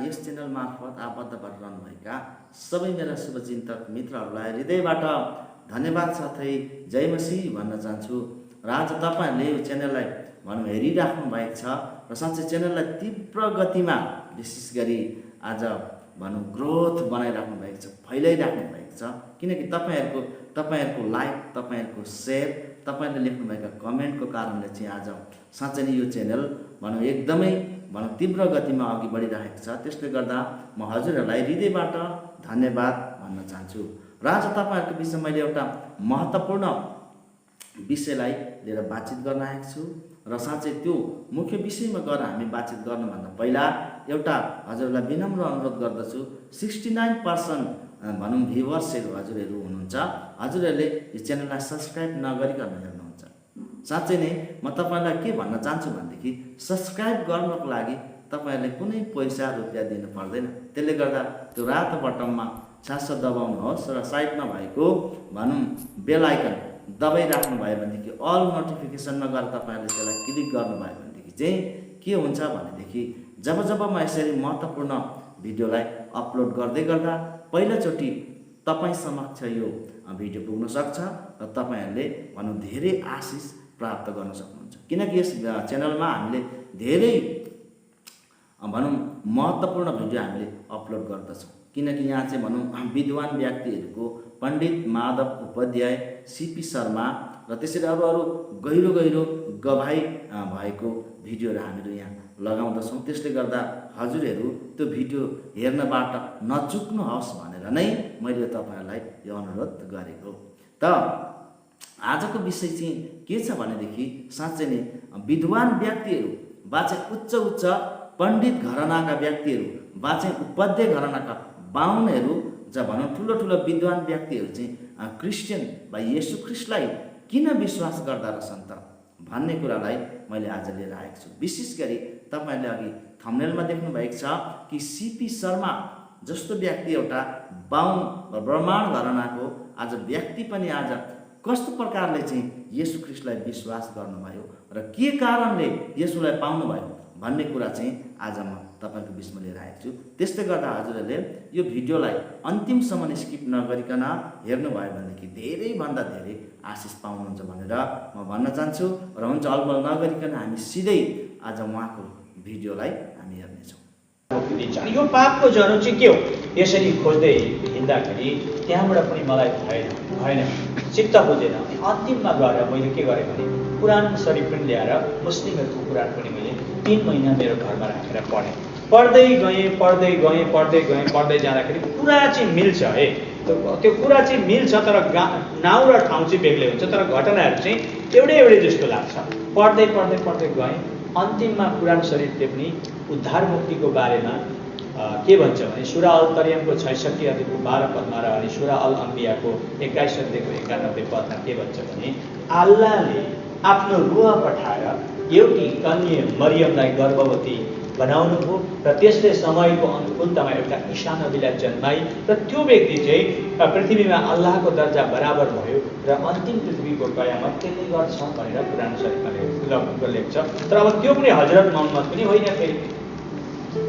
यस channel मार्फत आबद्ध भएर रहनुभएका सबै मेरा शुभचिन्तक मित्रहरूलाई हृदयबाट धन्यवाद साथै जय मसीह भन्न चाहन्छु। र आज तपाईँहरूले यो च्यानललाई भनौँ हेरिराख्नु भएको छ र साँच्चै च्यानललाई तीव्र गतिमा विशेष गरी आज भनौँ ग्रोथ बनाइराख्नु भएको छ, फैलाइराख्नु भएको छ। किनकि तपाईँहरूको लाइक, तपाईँहरूको सेयर, तपाईँले लेख्नुभएका कमेन्टको कारणले चाहिँ आज साँच्चै नै यो च्यानल भनौँ एकदमै भनौँ तीव्र गतिमा अघि बढिरहेको छ। त्यसले गर्दा म हजुरहरूलाई हृदयबाट धन्यवाद भन्न चाहन्छु। र आज तपाईँहरूको विषयमा मैले एउटा महत्त्वपूर्ण विषयलाई लिएर बातचित गर्न आएको छु र साँच्चै त्यो मुख्य विषयमा गएर हामी बातचित गर्नुभन्दा पहिला एउटा हजुरलाई विनम्र अनुरोध गर्दछु। 69% भनौँ भ्युवर्सहरू हजुरहरू हुनुहुन्छ, हजुरहरूले यो च्यानललाई सब्सक्राइब नगरिकन हेर्नुहुन्छ। साँच्चै नै म तपाईँलाई के भन्न चाहन्छु भनेदेखि सब्सक्राइब गर्नको लागि तपाईँहरूले कुनै पैसा रुपियाँ दिनु पर्दैन। त्यसले गर्दा त्यो रातो बटनमा सासो दबाउनुहोस् र साइडमा भएको भनौँ बेल आइकन दबाइराख्नु भयो भनेदेखि अल नोटिफिकेसनमा गएर तपाईँहरूले त्यसलाई क्लिक गर्नुभयो भनेदेखि चाहिँ के हुन्छ भनेदेखि जब म यसरी महत्त्वपूर्ण भिडियोलाई अपलोड गर्दै गर्दा पहिलोचोटि तपाईँ समक्ष यो भिडियो पुग्न सक्छ र तपाईँहरूले भनौँ धेरै आशिष प्राप्त गर्न सक्नुहुन्छ। किनकि यस च्यानलमा हामीले धेरै भनौँ महत्त्वपूर्ण भिडियो हामीले अपलोड गर्दछौँ। किनकि यहाँ चाहिँ भनौँ विद्वान व्यक्तिहरूको पण्डित माधव उपाध्याय, सीपी शर्मा र त्यसरी अरू गहिरो गवाही भएको भिडियोहरू हामीहरू यहाँ लगाउँदछौँ। त्यसले गर्दा हजुरहरू त्यो भिडियो हेर्नबाट नचुक्नुहोस् भनेर नै मैले तपाईँहरूलाई यो अनुरोध गरेको। त आजको विषय चाहिँ के छ भनेदेखि साँच्चै नै विद्वान व्यक्तिहरू वा चाहिँ उच्च पण्डित घरानाका व्यक्तिहरू वा चाहिँ उपाध्याय घरानाका बाहुनहरू जब भनौँ ठुलो विद्वान व्यक्तिहरू चाहिँ क्रिस्चियन वा येशू ख्रिस्टलाई किन विश्वास गर्दा रहेछन् त भन्ने कुरालाई मैले आज लिएर आएको छु। विशेष गरी तपाईँहरूले अघि थम्बनेलमा देख्नु भएको छ कि सीपी शर्मा जस्तो व्यक्ति एउटा बाहुन वा ब्राह्मण घरानाको आज व्यक्ति पनि आज कस्तो प्रकारले चाहिँ येशू ख्रिस्टलाई विश्वास गर्नुभयो र के कारणले येशूलाई पाउनुभयो भन्ने कुरा चाहिँ आज म तपाईँको बिचमा लिएर आएको छु। त्यसले गर्दा हजुरहरूले यो भिडियोलाई अन्तिमसम्म स्किप नगरिकन हेर्नुभयो भनेदेखि धेरैभन्दा धेरै आशिष पाउनुहुन्छ भनेर म भन्न चाहन्छु। र हुन्छ अलबल नगरिकन हामी सिधै आज उहाँको भिडियोलाई हामी हेर्नेछौँ। यो पापको जरो चाहिँ के हो? यसरी खोज्दै हिँड्दाखेरि त्यहाँबाट पनि मलाई भएन, चित्त बुझेन। अन्तिममा गएर मैले के गरेँ भने कुरान शरीफ पनि ल्याएर मुस्लिमहरूको कुरान पनि मैले 3 महिना मेरो घरमा राखेर पढेँ। पढ्दै गएँ जाँदाखेरि कुरा चाहिँ मिल्छ है, त्यो कुरा चाहिँ मिल्छ, तर नाउँ र ठाउँ चाहिँ बेग्लै हुन्छ, तर घटनाहरू चाहिँ एउटै जस्तो लाग्छ। पढ्दै गएँ। अन्तिममा कुरान शरीफले पनि उद्धार मुक्तिको बारेमा के भन्छ भने सुरा अल तरियमको 66 अध्यायको 12 पदमा र अनि सुरा अल अम्बियाको 21 अध्यायको 91 पदमा के भन्छ भने अल्लाहले आफ्नो रुह पठाएर एउटी कन्या मरियमलाई गर्भवती बनाउनुभयो र त्यसले समयको अनुकूलतामा एउटा ईसा नबीलाई जन्माई र त्यो व्यक्ति चाहिँ पृथ्वीमा अल्लाहको दर्जा बराबर भयो र अन्तिम पृथ्वीको कयामत त्यसले गर्छ भनेर कुरान शरीफमा लेख्छ। तर अब त्यो पनि हजरत मोहम्मद पनि होइन फेरि,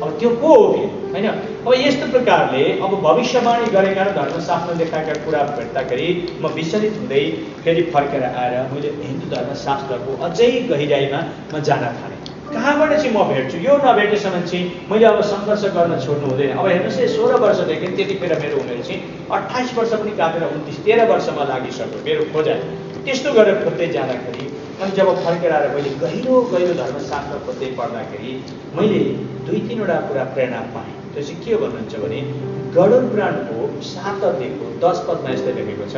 अब त्यो को हो फेरि होइन। अब यस्तो प्रकारले अब भविष्यवाणी गरेका र धर्मशास्त्र देखाएका कुरा भेट्दाखेरि म विचलित हुँदै फेरि फर्केर आएर मैले हिन्दू धर्मशास्त्रको अझै गहिराइमा म जान थालेँ। कहाँबाट चाहिँ म भेट्छु? यो नभेटेसम्म चाहिँ मैले अब सङ्घर्ष गर्न छोड्नु हुँदैन। अब हेर्नुहोस् 16 वर्षदेखि त्यतिखेर मेरो उमेर चाहिँ 28 वर्ष पनि काटेर 29-13 वर्षमा लागिसक्यो मेरो खोजाइ। त्यस्तो गरेर खोज्दै जाँदाखेरि अनि जब फर्केर आएर मैले गहिरो धर्मशास्त्र खोज्दै पढ्दाखेरि मैले 2-3वटा कुरा प्रेरणा पाएँ। त्यो चाहिँ के भन्नुहुन्छ भने गरुड पुराणको 7 अध्यायको 10 पदमा यस्तो लेखेको छ,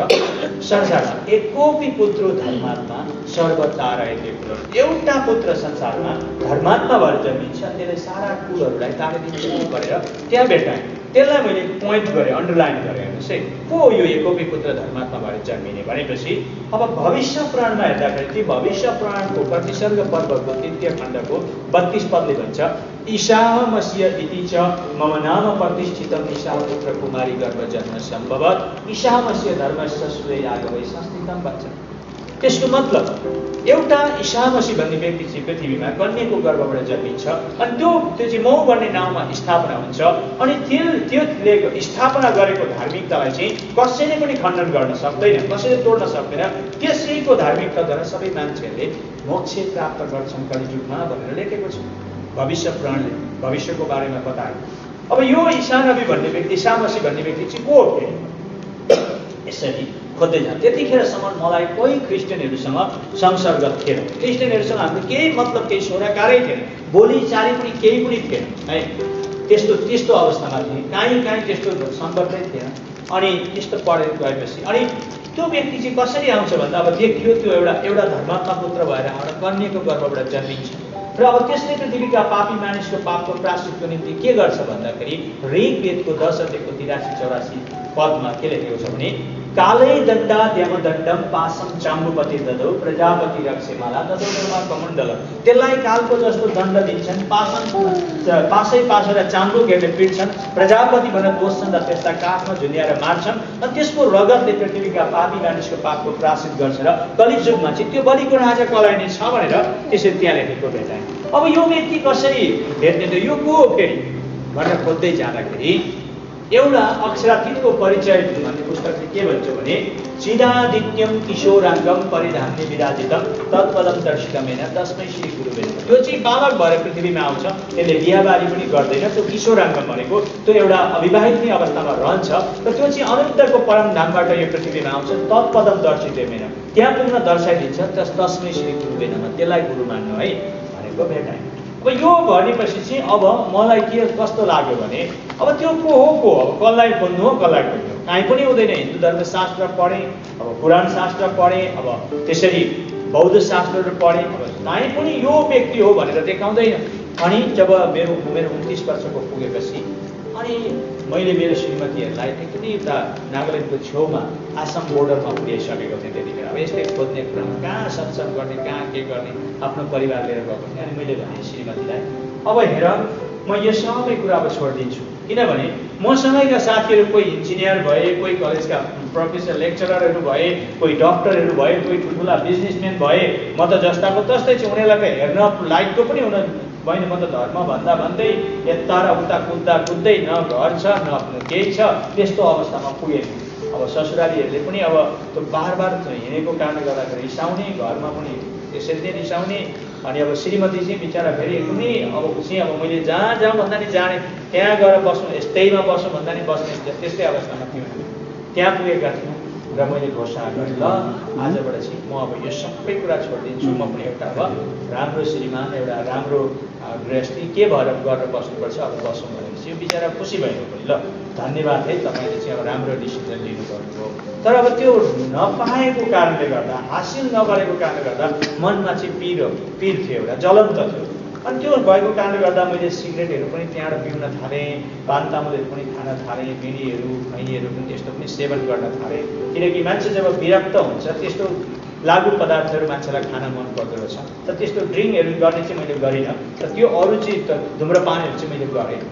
संसारमा एकोपी पुत्र धर्मात्मा सर्वतारयते पुत्र। एउटा पुत्र संसारमा धर्मात्मा भएर जन्मिन्छ, त्यसले सारा कुलहरूलाई तारिदिन्छ भनेर त्यहाँ भेटाएँ। त्यसलाई मैले पोइन्ट गरेँ, अन्डरलाइन गरेँ। हेर्नुहोस् है, को यो एकोपी पुत्र धर्मात्मा भएर जन्मिने भनेपछि अब भविष्य पुराणमा हेर्दाखेरि त्यो भविष्य पुराणको प्रतिसर्ग पर्वको 3 खण्डको 32 पदले भन्छ ईशाह मसीह इति च मम नाम प्रतिष्ठितम ईशाह पुत्र कुमारी गर्भ जन्म सम्भवत् ईशाह मसीह धर्मस्य सूर्य आगमय संस्थितम भन्छ। त्यसको मतलब एउटा ईसा मसीह भन्ने व्यक्ति चाहिँ पृथ्वीमा कन्याको गर्भबाट जन्मिन्छ अनि त्यो चाहिँ मौ भन्ने नाउँमा स्थापना हुन्छ अनि त्यो स्थापना गरेको धार्मिकतालाई चाहिँ कसैले पनि खण्डन गर्न सक्दैन, कसैले तोड्न सक्दैन। त्यसैको धार्मिकताद्वारा सबै मान्छेहरूले मोक्ष प्राप्त गर्छन् कलियुगमा भनेर लेखेको छ भविष्य पुराणले भविष्यको बारेमा बताएको। अब यो ईसा नबी भन्ने व्यक्ति, ईसा मसीह भन्ने व्यक्ति चाहिँ को हो? यसरी खोज्दै जान्छ। त्यतिखेरसम्म मलाई कोही क्रिस्चियनहरूसँग संसर्ग थिएन, क्रिस्चियनहरूसँग हाम्रो केही मतलब केही सोराकारै थिएन, बोलीचाली पनि केही पनि थिएन है। त्यस्तो अवस्थामा थिएँ, काहीँ त्यस्तो सम्पर्कै थिएन। अनि त्यस्तो पढेर गएपछि अनि त्यो व्यक्ति चाहिँ कसरी आउँछ भन्दा अब देखियो त्यो एउटा धर्मात्मा पुत्र भएर एउटा कन्याको गर्भबाट जन्मिन्छ र अब त्यसले पृथ्वीका पापी मानिसको पापको प्रायश्चितको निम्ति के गर्छ भन्दाखेरि ऋग्वेदको 10 अध्यायको 83-84 पदमा के लेखेको छ भने कालै दण्डा द्यमदण्डम पासम चाम्बुपति ददौ प्रजापति रक्षेमाला ददौ धर्मा कमण्डल। त्यसलाई कालको जस्तो दण्ड दिन्छन्, पासै पासेर चाम्बुकहरूले पिट्छन्, प्रजापति भनेर दोस्छन् र त्यसलाई काठमा झुल्याएर मार्छन् अनि त्यसको रगतले पृथ्वीका पापी मानिसको पापको प्रायश्चित गर्छ र कलियुगमा चाहिँ त्यो बलिको राजा कसलाई नै छ भनेर त्यसरी त्यहाँ लेखेको भेटाए। अब यो व्यक्ति कसरी भेट्ने त यो को फेरि भनेर खोज्दै जाँदाखेरि एउटा अक्षरातीतको परिचय भन्ने पुस्तकले के भन्छ भने चिदादित्यम किशोराङ्गम परिधान्य विराजितम तत्पदम दर्शितमेन तस्मै श्री गुरुवे। त्यो चाहिँ बालक भएर पृथ्वीमा आउँछ, त्यसले बिहाबारी पनि गर्दैन। त्यो किशोराङ्गम भनेको त्यो एउटा अविवाहित नै अवस्थामा रहन्छ र त्यो चाहिँ अनन्तको परमधामबाट यो पृथ्वीमा आउँछ। तत्पदम दर्शितमेन, त्यहाँ पुग्न दर्शाइदिन्छ तस्मै श्री गुरुवे नमः, त्यसलाई गुरु मान्नु है भनेको भेटाइ। अब यो भनेपछि चाहिँ अब मलाई के कस्तो लाग्यो भने अब त्यो को हो अब कसलाई खोज्नु हो कसलाई खोज्नु हो, काहीँ पनि हुँदैन। हिन्दू धर्मशास्त्र पढेँ, अब पुराण शास्त्र पढेँ, अब त्यसरी बौद्ध शास्त्रहरू पढेँ, अब काहीँ पनि यो व्यक्ति हो भनेर देखाउँदैन। अनि जब मेरो 29 वर्षको पुगेपछि अनि मैले मेरो श्रीमतीहरूलाई एकदमै उता नागाल्यान्डको छेउमा आसाम बोर्डरमा पुर्याइसकेको थिएँ त्यतिखेर। अब यस्तै खोज्ने कुरामा कहाँ सत्सङ्ग गर्ने, कहाँ के गर्ने, आफ्नो परिवार लिएर गएको थिएँ। अनि मैले भने श्रीमतीलाई अब हेर म यो सबै कुरा अब छोडिदिन्छु, किनभने मसँगैका साथीहरू कोही इन्जिनियर भए, कोही कलेजका प्रोफेसर लेक्चररहरू भए, कोही डक्टरहरू भए, कोही ठुल्ठुला बिजनेसम्यान भए। म त जस्ताको तस्तै छु, उनीहरूलाई त हेर्न लायकको पनि हुन भएन। म त धर्म भन्दै यता र उता कुद्दै न घर छ न केही छ, त्यस्तो अवस्थामा पुगेँ। अब ससुरालीहरूले पनि अब त्यो बार हिँडेको कारणले गर्दाखेरि रिसाउने, घरमा पनि त्यसरी नै रिसाउने। अनि अब श्रीमती चाहिँ बिचरा फेरि एकदमै अब खुसी, अब मैले जहाँ जाउँ भन्दा नि जाने, त्यहाँ गएर बस्नु, यस्तैमा बस्नु भन्दा नि बस्ने, त्यस्तै अवस्थामा थियौँ। त्यहाँ पुगेका थियौँ र मैले घोषणा गरेँ ल आजबाट चाहिँ म अब यो सबै कुरा छोडिदिन्छु, म पनि एउटा अब राम्रो श्रीमान, एउटा राम्रो गृहस्थी के भएर गरेर बस्नुपर्छ, अब बसौँ भनेपछि यो बिचरा खुसी भएको पनि ल धन्यवाद है, तपाईँले चाहिँ अब राम्रो डिसिजन लिनुभएको। तर अब त्यो नपाएको कारणले गर्दा, हासिल नगरेको कारणले गर्दा मनमा चाहिँ पिर थियो, एउटा जलन त थियो। अनि त्यो भएको कारणले गर्दा मैले सिगरेटहरू पनि त्यहाँबाट पिउन थालेँ, पान तामुलहरू पनि खान थालेँ, बिडीहरू खैनीहरू पनि त्यस्तो पनि सेवन गर्न थालेँ। किनकि मान्छे जब विरक्त हुन्छ त्यस्तो लागु पदार्थहरू मान्छेलाई खान मन पर्दो रहेछ। त त्यस्तो ड्रिङ्कहरू गर्ने चाहिँ मैले गरिनँ, तर त्यो अरू चाहिँ धुम्रपानहरू चाहिँ मैले गरेँ।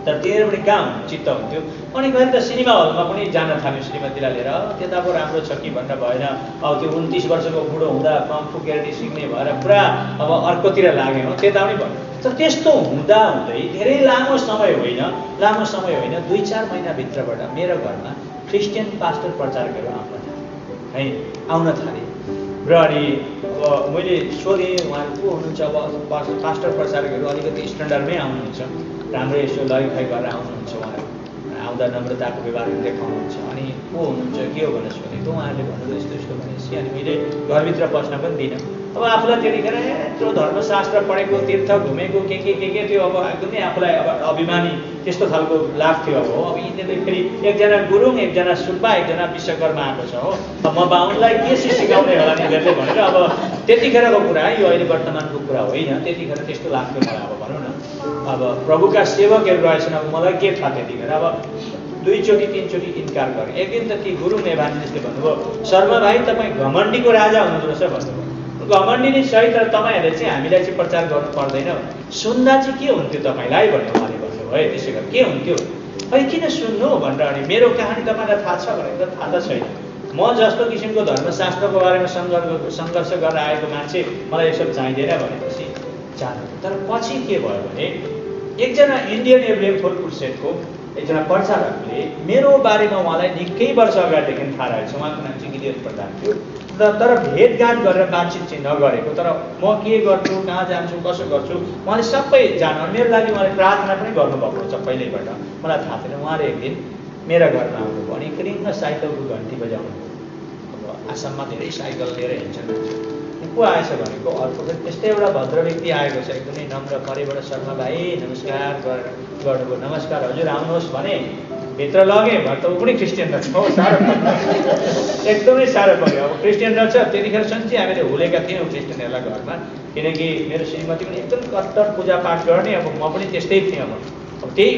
तर त्यही पनि कहाँ हुनु चित्त हुन्थ्यो। अनि गएर त सिनेमा हलमा पनि जान थाल्यो श्रीमतीलाई लिएर, त्यता पो राम्रो छ कि भन्न भएन। अब त्यो 29 वर्षको बुढो हुँदा कम्फु क्यारेटी सिक्ने भएर पुरा अब अर्कोतिर लाग्यो हो, त्यता पनि भयो। तर त्यस्तो हुँदै धेरै लामो समय होइन 2-4 महिनाभित्रबाट मेरो घरमा क्रिस्चियन पास्टर प्रचारकहरू आउन थाले र अनि अब मैले सोधेँ उहाँहरू को हुनुहुन्छ। अब पास्टर प्रचारकहरू अलिकति स्ट्यान्डर्डमै आउनुहुन्छ, राम्रै यसो लयखै गरेर आउनुहुन्छ, उहाँहरू आउँदा नम्रताको व्यवहार देखाउनुहुन्छ। अनि को हुनुहुन्छ के हो भनेर सोधेको, उहाँहरूले भन्नुभयो यस्तो भनेपछि। अनि मैले घरभित्र बस्न पनि दिइनँ। अब आफूलाई त्यतिखेर यत्रो धर्मशास्त्र पढेको, तीर्थ घुमेको के थियो, अब एकदमै आफूलाई अब अभिमानी त्यस्तो खालको लाग्थ्यो। अब यिनीहरूले फेरि एकजना गुरुङ, एकजना सुब्बा, एकजना विश्वकर्मा आएको छ हो, अब म बाहुनलाई के सिकाउने होला यिनीहरूले भनेर। अब त्यतिखेरको कुरा, यो अहिले वर्तमानको कुरा होइन, त्यतिखेर त्यस्तो लाग्थ्यो मलाई। अब भनौँ न अब प्रभुका सेवकहरू रहेछन्, अब मलाई के थाहा त्यतिखेर। अब 2-3चोटि इन्कार गरेँ। एक दिन त ती गुरुङ एभान्जेलिस्टले भन्नुभयो, शर्मा भाइ तपाईँ घमण्डीको राजा हुनुहुँदो रहेछ भन्नुभयो। घमण्डी नै सही, तर तपाईँहरूले चाहिँ हामीलाई चाहिँ प्रचार गर्नु पर्दैन, सुन्दा चाहिँ के हुन्थ्यो तपाईँलाई भनेर उहाँले भन्नुभयो। त्यसै गरी के हुन्थ्यो, अहिले किन सुन्नु भनेर। अनि मेरो कहानी तपाईँलाई थाहा छ भनेर, थाहा त छैन। म म जस्तो किसिमको धर्मशास्त्रको बारेमा सङ्घर्ष गरेर आएको मान्छे मलाई यो सब चाहिँदैन भनेपछि जानु। तर पछि के भयो भने एकजना इन्डियन एभलेमफोर क्रुसेडको एकजना प्रचारकले मेरो बारेमा उहाँलाई निकै वर्ष अगाडिदेखि थाहा रहेछ। उहाँको नाम चाहिँ गिदेन प्रधान थियो। तर भेटघाट गरेर बातचित चाहिँ नगरेको, तर म के गर्छु, कहाँ जान्छु, कसो गर्छु उहाँले सबै जानु। मेरो लागि उहाँले प्रार्थना पनि गर्नुभएको छ पहिल्यैबाट, मलाई थाहा थिएन। उहाँले एक दिन मेरा घरमा आउनुभयो अनि क्रिङ्ग साइकलको घन्टी बजाउनु। अब आसाममा धेरै साइकल लिएर हिँड्छन् मान्छे। को आएछ भनेको अर्को पनि त्यस्तै एउटा भद्र व्यक्ति आएको छ, एकदमै नम्र परेबाट शर्मा भाइ नमस्कार गर्नुभयो। नमस्कार हजुर आउनुहोस् भने भित्र लगेँ भएर त ऊ पनि क्रिस्चियन रहेछ। हो साह्रो एकदमै साह्रो पऱ्यो। अब क्रिस्चियन रहेछ। त्यतिखेर सन्चै हामीले हुलेका थियौँ क्रिस्चियनहरूलाई घरमा, किनकि मेरो श्रीमती पनि एकदम कट्टर पूजापाठ गर्ने। अब म पनि त्यस्तै थिएँ। अब त्यही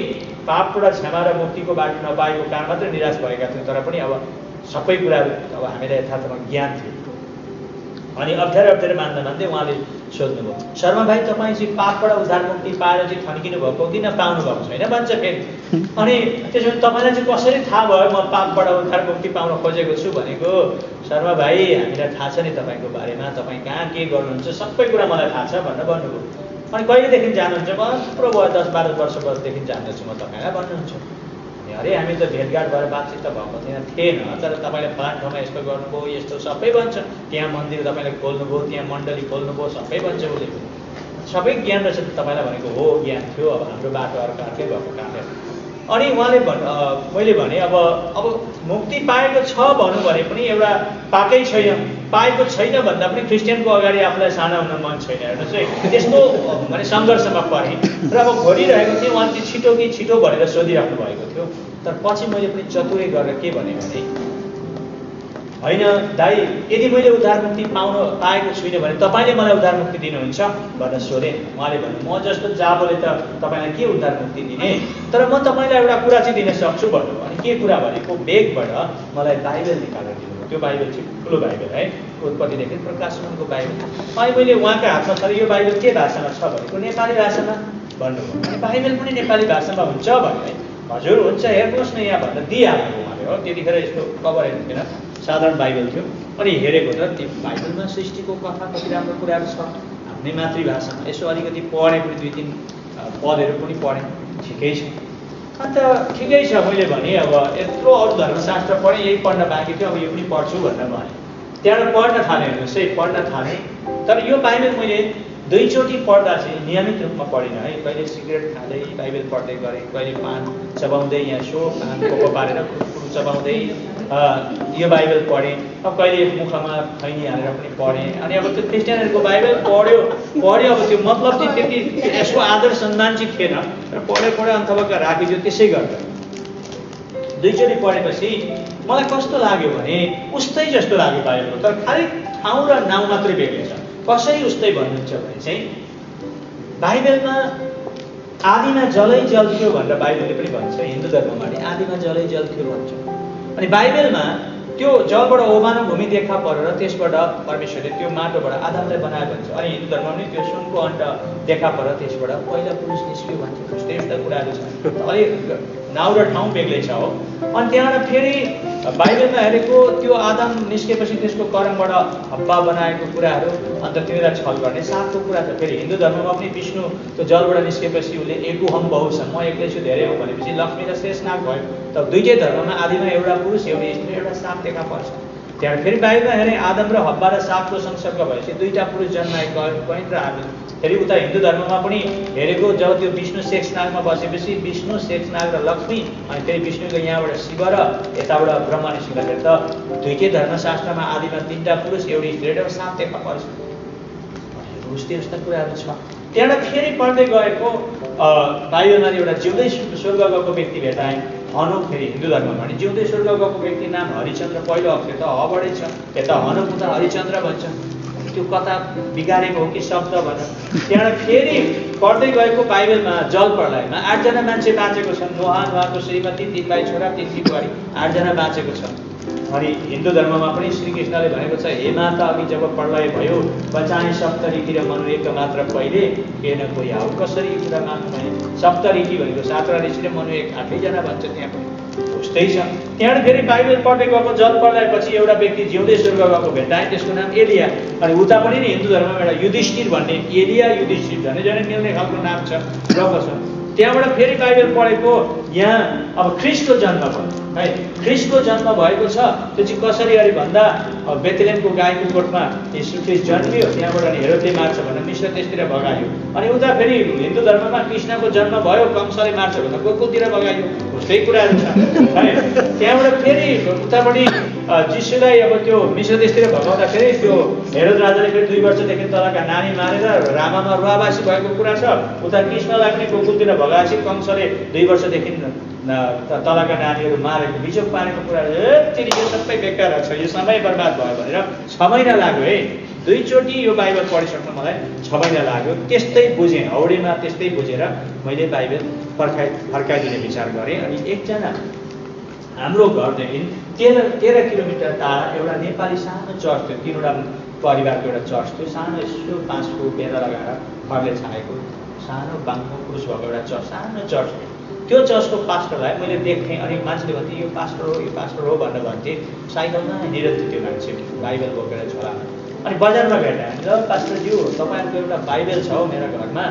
पापबाट क्षमा र मुक्तिको बाटो नपाएको कारण मात्रै निराश भएका थियौँ। तर पनि अब सबै कुराहरू अब हामीलाई यथार्थमा ज्ञान थियो। अनि अप्ठ्यारो मान्दै उहाँले सोध्नुभयो, शर्मा भाइ तपाईँ चाहिँ पापबाट उद्धार मुक्ति पाएर चाहिँ थन्किनु भएको किन पाउनु भएको छैन भन्छ फेरि। अनि त्यसो भने तपाईँलाई चाहिँ कसरी थाहा भयो म पापबाट उद्धार मुक्ति पाउन खोजेको छु भनेको? शर्मा भाइ हामीलाई थाहा छ नि तपाईँको बारेमा, तपाईँ कहाँ के गर्नुहुन्छ सबै कुरा मलाई थाहा छ भनेर भन्नुभयो। अनि कहिलेदेखि जानुहुन्छ? म थुप्रो भयो 10-12 वर्षदेखि जान्दछु म तपाईँलाई भन्नुहुन्छ। अरे हामी त भेटघाट भएर बातचित त भएको थिएन, तर तपाईँले फलान ठाउँमा यस्तो गर्नुभयो यस्तो सबै भन्छ। त्यहाँ मन्दिर तपाईँले खोल्नुभयो, त्यहाँ मण्डली खोल्नुभयो सबै भन्छ उसले। सबै ज्ञान रहेछ तपाईँलाई भनेको हो, ज्ञान थियो। अब हाम्रो बाटो अर्को अर्कै भएको कारणले। अनि उहाँले मैले भने अब मुक्ति पाएको छ भनौँ भने पनि एउटा पाएको छैन भन्दा पनि क्रिस्चियनको अगाडि आफूलाई साना हुन मन छैन। हेर्नुहोस् है, त्यस्तो भने सङ्घर्षमा परेँ र अब घोरिरहेको थिएँ। उहाँले चाहिँ छिटो कि छिटो भनेर सोधिराख्नु भएको थियो। तर पछि मैले पनि चतुरै गरेर के भने होइन दाइ, यदि मैले उद्धार मुक्ति पाएको छुइनँ भने तपाईँले मलाई उद्धार मुक्ति दिनुहुन्छ भनेर सोधेँ। उहाँले भन्नु म जस्तो जाबोले त तपाईँलाई के उद्धार मुक्ति दिने, तर म तपाईँलाई एउटा कुरा चाहिँ दिन सक्छु भन्नु। अनि के कुरा भनेको बेगबाट मलाई बाइबल निकालेर दिनुभयो। त्यो बाइबल चाहिँ ठुलो बाइबल है, उत्पत्तिदेखि प्रकाशनको बाइबल। अनि मैले उहाँको हातमा छ यो बाइबल के भाषामा छ भनेको नेपाली भाषामा भन्नुभयो। अनि बाइबल पनि नेपाली भाषामा हुन्छ भने हजुर हुन्छ हेर्नुहोस् न यहाँ भनेर दिइहाल्नु उहाँले। हो त्यतिखेर यस्तो कभरहरू थिएन, साधारण बाइबल थियो। अनि हेरेको त त्यो बाइबलमा सृष्टिको कथा कति राम्रो कुराहरू छ आफ्नै मातृभाषामा। यसो अलिकति पढेँ पनि 2-3 पदहरू पनि पढेँ, ठिकै छ। अन्त ठिकै छ मैले भने अब यत्रो अरू धर्मशास्त्र पढेँ, यही पढ्न बाँकी थियो, अब यो पनि पढ्छु भनेर भने त्यहाँबाट पढ्न थालेँ। हेर्नुहोस् है, पढ्न थालेँ। तर यो बाइबल मैले 2 चोटि पढ्दा चाहिँ नियमित रूपमा पढिनँ है। कहिले सिगरेट खाँदै बाइबल पढ्दै गरेँ, कहिले पान चबाउँदै यहाँ पान कोको पारेर चबाउँदै यो बाइबल पढेँ। अब कहिले मुखमा खैनी हालेर पनि पढेँ। अनि अब त्यो क्रिस्चियनहरूको बाइबल पढ्यो अब त्यो मतलब चाहिँ त्यति यसको आदर सम्मान चाहिँ थिएन, र पढ्यो अन्तबक्क राखिदियो। त्यसै गर्दा 2 चोटि पढेपछि मलाई कस्तो लाग्यो भने उस्तै जस्तो लाग्यो बाइबल, तर खालि ठाउँ र नाउँ मात्रै बेग्लै छ। कसरी उस्तै भन्नुहुन्छ भने चाहिँ बाइबलमा आदिमा जलै जल थियो भनेर बाइबलले पनि भन्छ। हिन्दू धर्ममा आदिमा जलै जल थियो भन्छ। अनि बाइबलमा त्यो जलबाट ओमानो भूमि देखा परेर त्यसबाट परमेश्वरले त्यो माटोबाट आदमलाई बनायो भन्छ। अनि हिन्दू धर्ममा पनि त्यो सुनको अन्ट देखा परेर त्यसबाट पहिला पुरुष निस्क्यो भन्छ। त्यस्तै यस्ता कुराहरू छ। अलिक नाउँ र ठाउँ बेग्लै छ। हो अनि त्यहाँबाट फेरि बाइबलमा हेरेको त्यो आदम निस्केपछि त्यसको कर्मबाट हब्बा बनाएको कुराहरू, अन्त तिनीहरूलाई छल गर्ने साथको कुरा छ। फेरि हिन्दू धर्ममा पनि विष्णु त्यो जलबाट निस्केपछि उसले एकुहम बहुछ, म एक्लै छु धेरै हौँ भनेपछि लक्ष्मी र शेषनाग भयो। तर दुईटै धर्ममा आदिमा एउटा पुरुष एउटै स्त्री एउटा साप देखा पर्छ। त्यहाँबाट फेरि बाइबलमा हेरेँ आदम र हब्बा र सापको संसर्ग भएपछि 2टा पुरुष जन्माएको कैन र आदम। फेरि उता हिन्दू धर्ममा पनि हेरेको जब त्यो विष्णु शेषनागमा बसेपछि विष्णु शेषनाग र लक्ष्मी, अनि फेरि विष्णुको यहाँबाट शिव र यताबाट ब्रह्मा निस्किँदाखेरि त दुईटै धर्मशास्त्रमा आदिमा 3टा पुरुष एउटै स्त्री र साप देखा पर्छ। उस्तै उस्ता कुराहरू छ। त्यहाँबाट फेरि पढ्दै गएको बाइबलमा एउटा जिउँदै स्वर्ग गएको व्यक्ति भेटाएँ। हनुक, फेरि हिन्दू धर्ममा पनि जिउँदै स्वर्ग गएको व्यक्ति नाम हरिचन्द्र, पहिलो अक्षर त हबाटै छ, यता हनुक उता हरिचन्द्र भन्छ। त्यो कता बिगारेको हो कि शब्द भनेर त्यहाँबाट फेरि पढ्दै गएको बाइबलमा जल प्रलयमा 8 जना मान्छे बाँचेको छन्। नुहाको श्रीमती, 3 भाइ छोरा 3 बुहारी, 8 जना बाँचेको छ। अनि हिन्दू धर्ममा पनि श्रीकृष्णले भनेको छ हे माता अघि जब प्रलय भयो बचाए सप्तऋषि र मनु एक मात्र पहिले केन कोही आऊ। कसरी यो कुरा मान्नु भने सप्तऋषि भनेको 7 ऋषि र मनु एक 8 जना भन्छ। त्यहाँ पनि त्यस्तै छ। त्यहाँबाट फेरि बाइबल पढ्दै गएको जल प्रलयपछि एउटा व्यक्ति जिउँदै स्वर्ग गएको भेट्टाए, त्यसको नाम एलिया। अनि उता पनि नि हिन्दू धर्ममा एउटा युधिष्ठिर भन्ने, एलिया युधिष्ठिर झन् झन् मिल्ने खालको नाम छ गएको छ। त्यहाँबाट फेरि बाइबल पढेको यहाँ अब ख्रिस्टको जन्म भयो है, ख्रिस्टको जन्म भएको छ। त्यो चाहिँ कसरी अरे भन्दा बेथलेहमको गाईको गोठमा यीशु ख्रिस्ट जन्मियो, त्यहाँबाट अनि हेरोदले मार्छ भनेर मिश्र त्यसतिर भगायो। अनि उता फेरि हिन्दू धर्ममा कृष्णको जन्म भयो, कंसले मार्छ भनेर गोकुलतिर भगायो, उस्तै कुराहरू छ है। त्यहाँबाट फेरि उतापट्टि जिसुलाई अब त्यो मिश्र देशतिर भगाउँदाखेरि त्यो हेरोद राजाले फेरि 2 वर्षदेखि तलका नानी मारेर रामामा रुवावासी भएको कुरा छ। उता कृष्णलाई पनि गोकुलतिर भगाएपछि कंसले 2 वर्षदेखि तलका नानीहरू मारेको बिजोग पारेको कुरा, यो सबै बेकार छ, यो समय बर्बाद भयो भनेर 6 महिना लाग्यो है। 2 चोटि यो बाइबल पढिसक्नु मलाई 6 महिना लाग्यो। त्यस्तै बुझेँ, हौडेमा त्यस्तै बुझेर मैले बाइबल फर्काइदिने विचार गरेँ। अनि एकजना हाम्रो घरदेखि 13 किलोमिटर टाढा एउटा नेपाली सानो चर्च थियो, 3वटा परिवारको एउटा चर्च थियो, सानो यसो 5 फुट बेला लगाएर खरले छाएको सानो बाङ्गो क्रुस भएको एउटा चर्च, सानो चर्च थियो। त्यो चर्चको पास्टरलाई मैले देख्थेँ। अनि मान्छेले भन्थे यो पास्टर हो भनेर भन्थे। साइकलमा हिँडिरहन्थ्यो त्यो मान्छे बाइबल बोकेर छोरामा। अनि बजारमा भेटाएँ, ल पास्टरज्यू तपाईँहरूको एउटा बाइबल छ हौ मेरो घरमा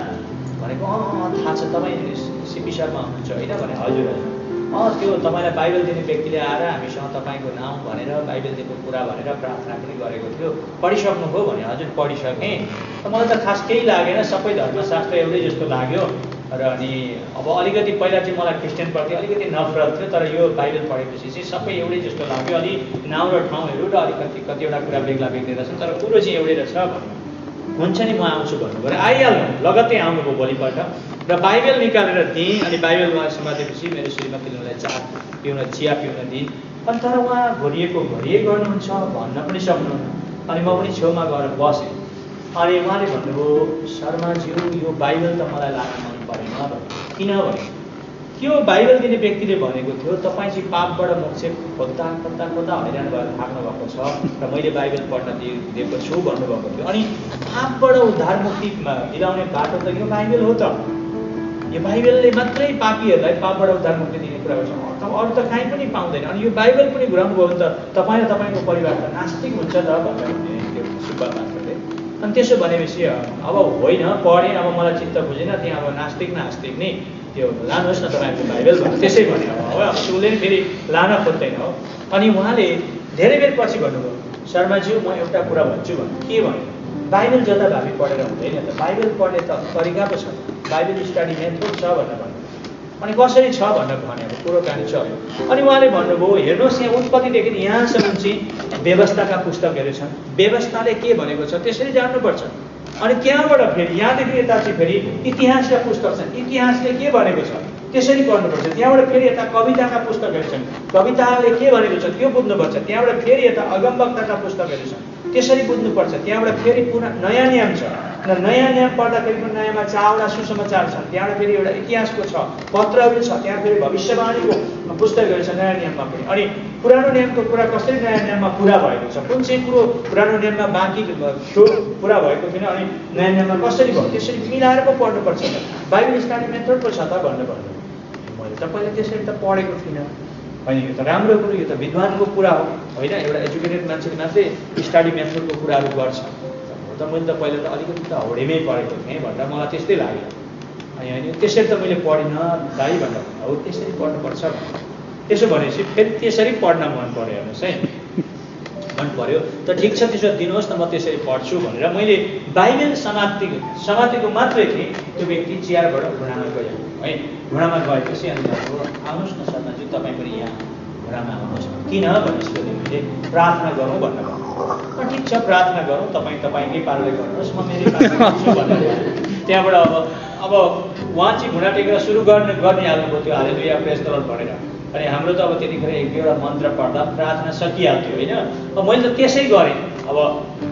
भनेको। थाहा छ, तपाईँ सिपी शर्मा हुनुहुन्छ होइन भने। हजुर हजुर। त्यो तपाईँलाई बाइबल दिने व्यक्तिले आएर हामीसँग तपाईँको नाम भनेर बाइबल दिएको कुरा भनेर प्रार्थना पनि गरेको थियो, पढिसक्नुभयो भने। हजुर पढिसकेँ। मलाई त खास केही लागेन, सबै धर्मशास्त्र एउटै जस्तो लाग्यो। र अनि अब अलिकति पहिला चाहिँ मलाई क्रिस्चियनप्रति अलिकति नफरत थियो, तर यो बाइबल पढेपछि चाहिँ सबै एउटै जस्तो लाग्यो। अलि नाउँ र ठाउँहरू र अलिकति कतिवटा कुरा बेग्ला बेग्लै रहेछन्, तर कुरो चाहिँ एउटै रहेछ भन्नु। हुन्छ नि म आउँछु भन्नुभयो। आइहाल्नु, लगत्तै आउनुभयो भोलिपल्ट। र बाइबल निकालेर दिएँ। अनि बाइबल उहाँ समातेपछि मेरो श्रीमतीले मलाई चिया पिउन दिइन्। अनि तर उहाँ घोरिए गर्नुहुन्छ भन्न पनि सक्नुहुन्न। अनि म पनि छेउमा गएर बसेँ। अनि उहाँले भन्नुभयो, शर्माज्यू यो बाइबल त मलाई लाग्न मन परेन भने। किनभने त्यो बाइबल दिने व्यक्तिले भनेको थियो तपाईँ चाहिँ पापबाट मोक्ष खोज्दा हैरान भएर थाक्नु भएको छ र मैले बाइबल पढ्न दिएको छु भन्नुभएको थियो। अनि पापबाट उद्धार मुक्ति दिलाउने बाटो त यो बाइबल हो त। यो बाइबलले मात्रै पापीहरूलाई पापबाट उद्धार मुक्ति दिने कुरा गर्छ, अरू त कहीँ पनि पाउँदैन। अनि यो बाइबल पनि घुराउनु भयो भने त तपाईँ र तपाईँको परिवार त नास्तिक हुन्छ त भनेर त्यो सुब्बा मास्टरले। अनि त्यसो भनेपछि अब होइन पढेँ, अब मलाई चित्त बुझेन, त्यहाँ अब नास्तिक नै त्यो लानुहोस् न तपाईँको बाइबल भने त्यसै भने हो। अब उसले नि फेरि लान खोज्दैन हो। अनि उहाँले धेरै बेर पछि भन्नुभयो, शर्माज्यू म एउटा कुरा भन्छु भने। के भने? बाइबल जताभावी पढेर हुँदैन त, बाइबल पढ्ने त तरिका पो छ, बाइबल स्टडी मेथड छ भनेर भन्नु। अनि कसरी छ भनेर भने अब कुरो कानी छ। अनि उहाँले भन्नुभयो हेर्नुहोस् यहाँ उत्पत्तिदेखि यहाँसम्म चाहिँ व्यवस्थाका पुस्तकहरू छन्, व्यवस्थाले के भनेको छ त्यसरी जान्नुपर्छ। अनि त्यहाँबाट फेरि यहाँदेखि यता चाहिँ फेरि इतिहासका पुस्तक छन्, इतिहासले के भनेको छ त्यसरी पढ्नुपर्छ। त्यहाँबाट फेरि यता कविताका पुस्तकहरू छन्, कविताले के भनेको छ त्यो बुझ्नुपर्छ। त्यहाँबाट फेरि यता अगमवक्ताका पुस्तकहरू छन्, त्यसरी बुझ्नुपर्छ। त्यहाँबाट फेरि पुनः नयाँ नियम छ र नयाँ नियम पढ्दाखेरि पनि नयाँमा 4वटा सुसमाचार छन्। त्यहाँबाट फेरि एउटा इतिहासको छ, पत्रहरू छ, त्यहाँ फेरि भविष्यवाणीको पुस्तकहरू छ नयाँ नियममा पनि। अनि पुरानो नियमको कुरा कसरी नयाँ नियममा पुरा भएको छ, कुन चाहिँ कुरो पुरानो नियममा बाँकी थियो पुरा भएको थिएन, अनि नयाँ नियममा कसरी भयो त्यसरी मिलाएर पो पढ्नुपर्छ। बाइबल स्टडी मेथड पो छ त भन्नु। मैले त पहिला त्यसरी त पढेको थिइनँ। अनि यो त राम्रो कुरो, यो त विद्वानको कुरा हो होइन, एउटा एजुकेटेड मान्छेले मात्रै स्टडी मेथडको कुराहरू गर्छ। त मैले त पहिला त अलिकति त हौडेमै पढेको थिएँ भनेर मलाई त्यस्तै लाग्यो। अनि होइन त्यसरी त मैले पढिनँ दाइ भनेर हो, त्यसरी पढ्नुपर्छ। त्यसो भनेपछि फेरि त्यसरी पढ्न मन पऱ्यो, हेर्नुहोस् है, मन पऱ्यो त ठिक छ त्यसो दिनुहोस् न म त्यसरी पढ्छु भनेर मैले बाइबल समातेको मात्रै थिएँ। त्यो व्यक्ति चियरबाट घुँडामा गयो है, घुँडामा गएपछि अनि आउनुहोस् न शर्माज्यू तपाईँ पनि यहाँ घुँडामा आउनुहोस्। किन भनेपछि मैले प्रार्थना गरौँ भनेर भन्नु। ठिक छ प्रार्थना गरौँ, तपाईँकै पाराले गर्नुहोस्, म मेरै पाराले गर्छु भनेर। त्यहाँबाट अब उहाँ चाहिँ घुँडा टेकेर सुरु गर्ने हाल्नुभयो त्यो हालेलुया प्रेज द लर्ड भनेर। अनि हाम्रो त अब त्यतिखेर 1-2वटा मन्त्र पढ्दा प्रार्थना सकिहाल्थ्यो होइन। अब मैले त त्यसै गरेँ, अब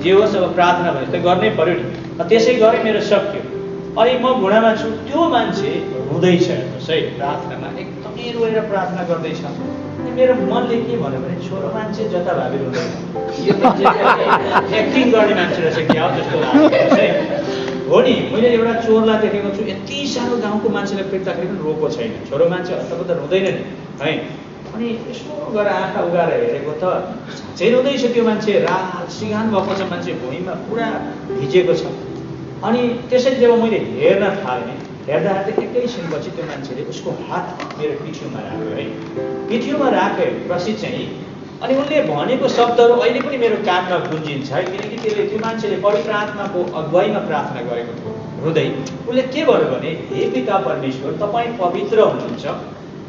जे होस् अब प्रार्थना भने त गर्नै पऱ्यो नि, त्यसै गरेँ, मेरो सक्यो। अनि म घुँडामा छु, त्यो मान्छे रुँदैछ हेर्नुहोस् है, प्रार्थनामा एकदमै रोएर प्रार्थना गर्दैछ। अनि मेरो मनले के भन्यो भने छोरो मान्छे जताभावी रुँदैन, यो एक्टिङ गर्ने मान्छे रहेछ क्या हो जस्तो लाग्छ है। हो नि, मैले एउटा चोरलाई देखेको छु, यति सानो गाउँको मान्छेलाई पिट्दाखेरि पनि रोएको छैन, छोरो मान्छे हत्तपत्त रुँदैन नि है। अनि यसो गरेर आँखा उगाएर हेरेको त साँच्चै रुँदैछ त्यो मान्छे, रात सिगान भएको छ, मान्छे भुइँमा पुरा भिजेको छ। अनि त्यसरी जब मैले हेर्न थालेँ, हेर्दा एकैछिनपछि त्यो मान्छेले उसको हात मेरो पिठ्युमा राख्यो है, पिठ्युमा राखेपछि चाहिँ अनि उनले भनेको शब्दहरू अहिले पनि मेरो कानमा गुन्जिन्छ है, किनकि त्यसले त्यो मान्छेले पवित्र आत्माको अगुवाईमा प्रार्थना गरेको थियो रुँदै। उसले के भन्यो भने, हे पिता परमेश्वर, तपाईँ पवित्र हुनुहुन्छ,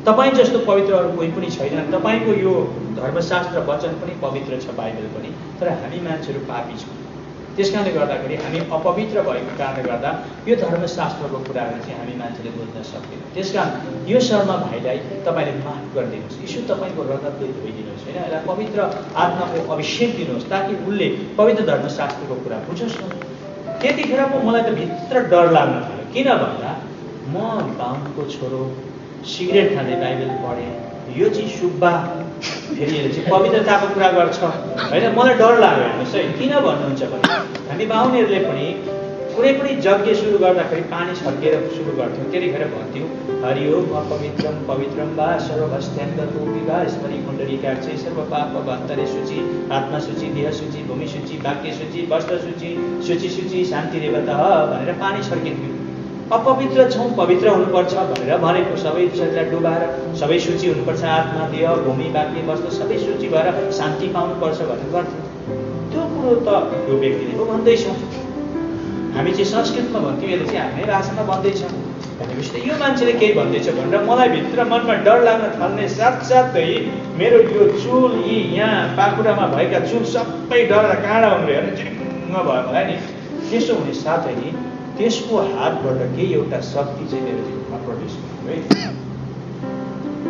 तपाईँ जस्तो पवित्र अरू कोही पनि छैन, तपाईँको यो धर्मशास्त्र वचन पनि पवित्र छ, बाइबल पनि, तर हामी मान्छेहरू पापी छौँ। त्यस कारणले गर्दाखेरि हामी अपवित्र भएको कारणले गर्दा यो धर्मशास्त्रको कुराहरू चाहिँ हामी मान्छेले बुझ्न सक्दैनौँ। त्यस कारण यो शर्मा भाइलाई तपाईँले माफ गरिदिनुहोस्, यीशु तपाईँको रगतले धोइदिनुहोस् होइन, यसलाई पवित्र आत्माको अभिषेक दिनुहोस् ताकि उसले पवित्र धर्मशास्त्रको कुरा बुझोस् न। त्यतिखेर पो मलाई त भित्र डर लाग्न थाल्यो, किन भन्दा म बाहुनको छोरो, सिगरेट खाँदै बाइबल पढेँ, यो चाहिँ सुब्बा, फेरि यसले चाहिँ पवित्रताको कुरा गर्छ होइन। मलाई डर लाग्यो। हेर्नुहोस् है, किन भन्नुहुन्छ भने हामी बाहुनहरूले पनि कुनै पनि यज्ञ सुरु गर्दाखेरि पानी छर्केर सुरु गर्थ्यौँ। त्यतिखेर भन्थ्यौँ, हरिओम अपवित्रम पवित्रम वा सर्वभस्त्याङ्गतो विवाह स्मरी कुण्डलीकाक्षे सर्व पाप भन्तरे सूची, आत्मा सूची, देह सूची, भूमि सूची, वाक्य सूची, वस्त्र सूची, सूची सूची, शान्ति रेवत भनेर पानी छर्किन्थ्यौँ। अपवित्र छौँ, पवित्र हुनुपर्छ भनेर भनेको, सबै शरीरलाई डुबाएर सबै सूची हुनुपर्छ, आत्मा, देह, भूमि, वाक्य, वस्त्र सबै सूची भएर शान्ति पाउनुपर्छ भनेर गर्थ्यौँ। त्यो कुरो त यो व्यक्तिले पो भन्दैछ, हामी चाहिँ संस्कृतमा भन्थ्यौँ, यसले चाहिँ आफ्नै भाषामा भन्दैछ भनेपछि त यो मान्छेले केही भन्दैछ भनेर मलाई भित्र मनमा डर लाग्न थाल्ने साथसाथै मेरो यो चुल, यी यहाँ पाखुरामा भएका चुल सबै डरेर काँडा उम्रिएर चिङ्ग भयो मलाई नि। त्यसो हुने साथै नि त्यसको हातबाट केही एउटा शक्ति चाहिँ मेरो जीवनमा प्रवेश गर्यो है।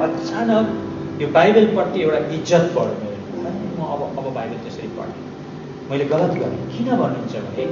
अचानक यो बाइबलप्रति एउटा इज्जत बढ्यो मेरो। म अब बाइबल त्यसरी पढ्ने मैले गलत गरेँ। किन भन्नुहुन्छ भने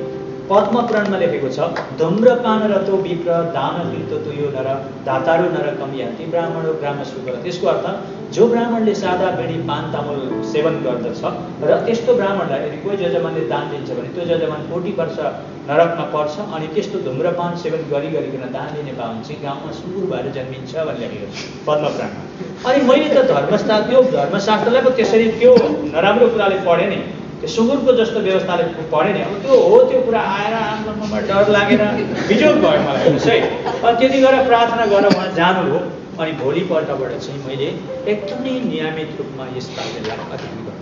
पद्मपुराणमा लेखेको छ, धूम्रपानरतो विप्र दान तीर्थतो यो नर दातारो नरकम यान्ति ब्राह्मणो ग्राम सुगर। त्यसको अर्थ जो ब्राह्मणले सादा बिडी पान तामुल सेवन गर्दछ र त्यस्तो ब्राह्मणलाई यदि कोही जजमानले दान दिन्छ भने त्यो जजमान 40 वर्ष नरकमा पर्छ। अनि त्यस्तो धूम्रपान सेवन गरिकन दान दिने बाहुन चाहिँ गाउँमा सुँगुर भएर जन्मिन्छ भनेर लेखेको छ पद्मपुराणमा। अनि मैले त धर्मशास्त्रलाई पो त्यसरी त्यो नराम्रो कुराले पढेँ नि, त्यो सुँगुरको जस्तो व्यवस्थाले पढेँ नि। अब त्यो हो, त्यो कुरा आएर आफ्नो मनमा डर लागेर बिजोग भयो मलाई। हेर्नुहोस् है, अनि त्यति गरेर प्रार्थना गरेर उहाँ जानुभयो। अनि भोलिपल्टबाट चाहिँ मैले एकदमै नियमित रूपमा यस बाइबललाई अध्ययन गरेँ,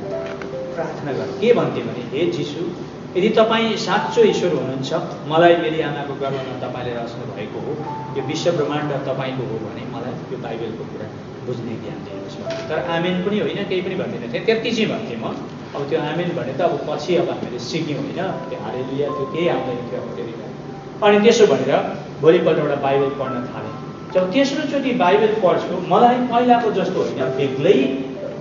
प्रार्थना गरेँ। के भन्थेँ भने, हे जीशु, यदि तपाईँ साँचो ईश्वर हुनुहुन्छ, मलाई मेरी आमाको गर्भमा तपाईँले रच्नु भएको हो, यो विश्व ब्रह्माण्ड तपाईँको हो भने मलाई यो बाइबलको कुरा बुझ्ने ज्ञान दिनुहोस्। तर आमेन पनि होइन, केही पनि भन्दिनँ थिएँ, त्यति चाहिँ भन्थेँ म। अब त्यो आमेन भने त अब पछि अब हामीले सिक्यौँ होइन, त्यो हालेलुया त्यो केही आउँदैन थियो अब त्यतिखेर। अनि त्यसो भनेर भोलिपल्ट एउटा बाइबल पढ्न थालेँ। जब तेस्रोचोटि बाइबल पढ्छु, मलाई पहिलाको जस्तो होइन, बेग्लै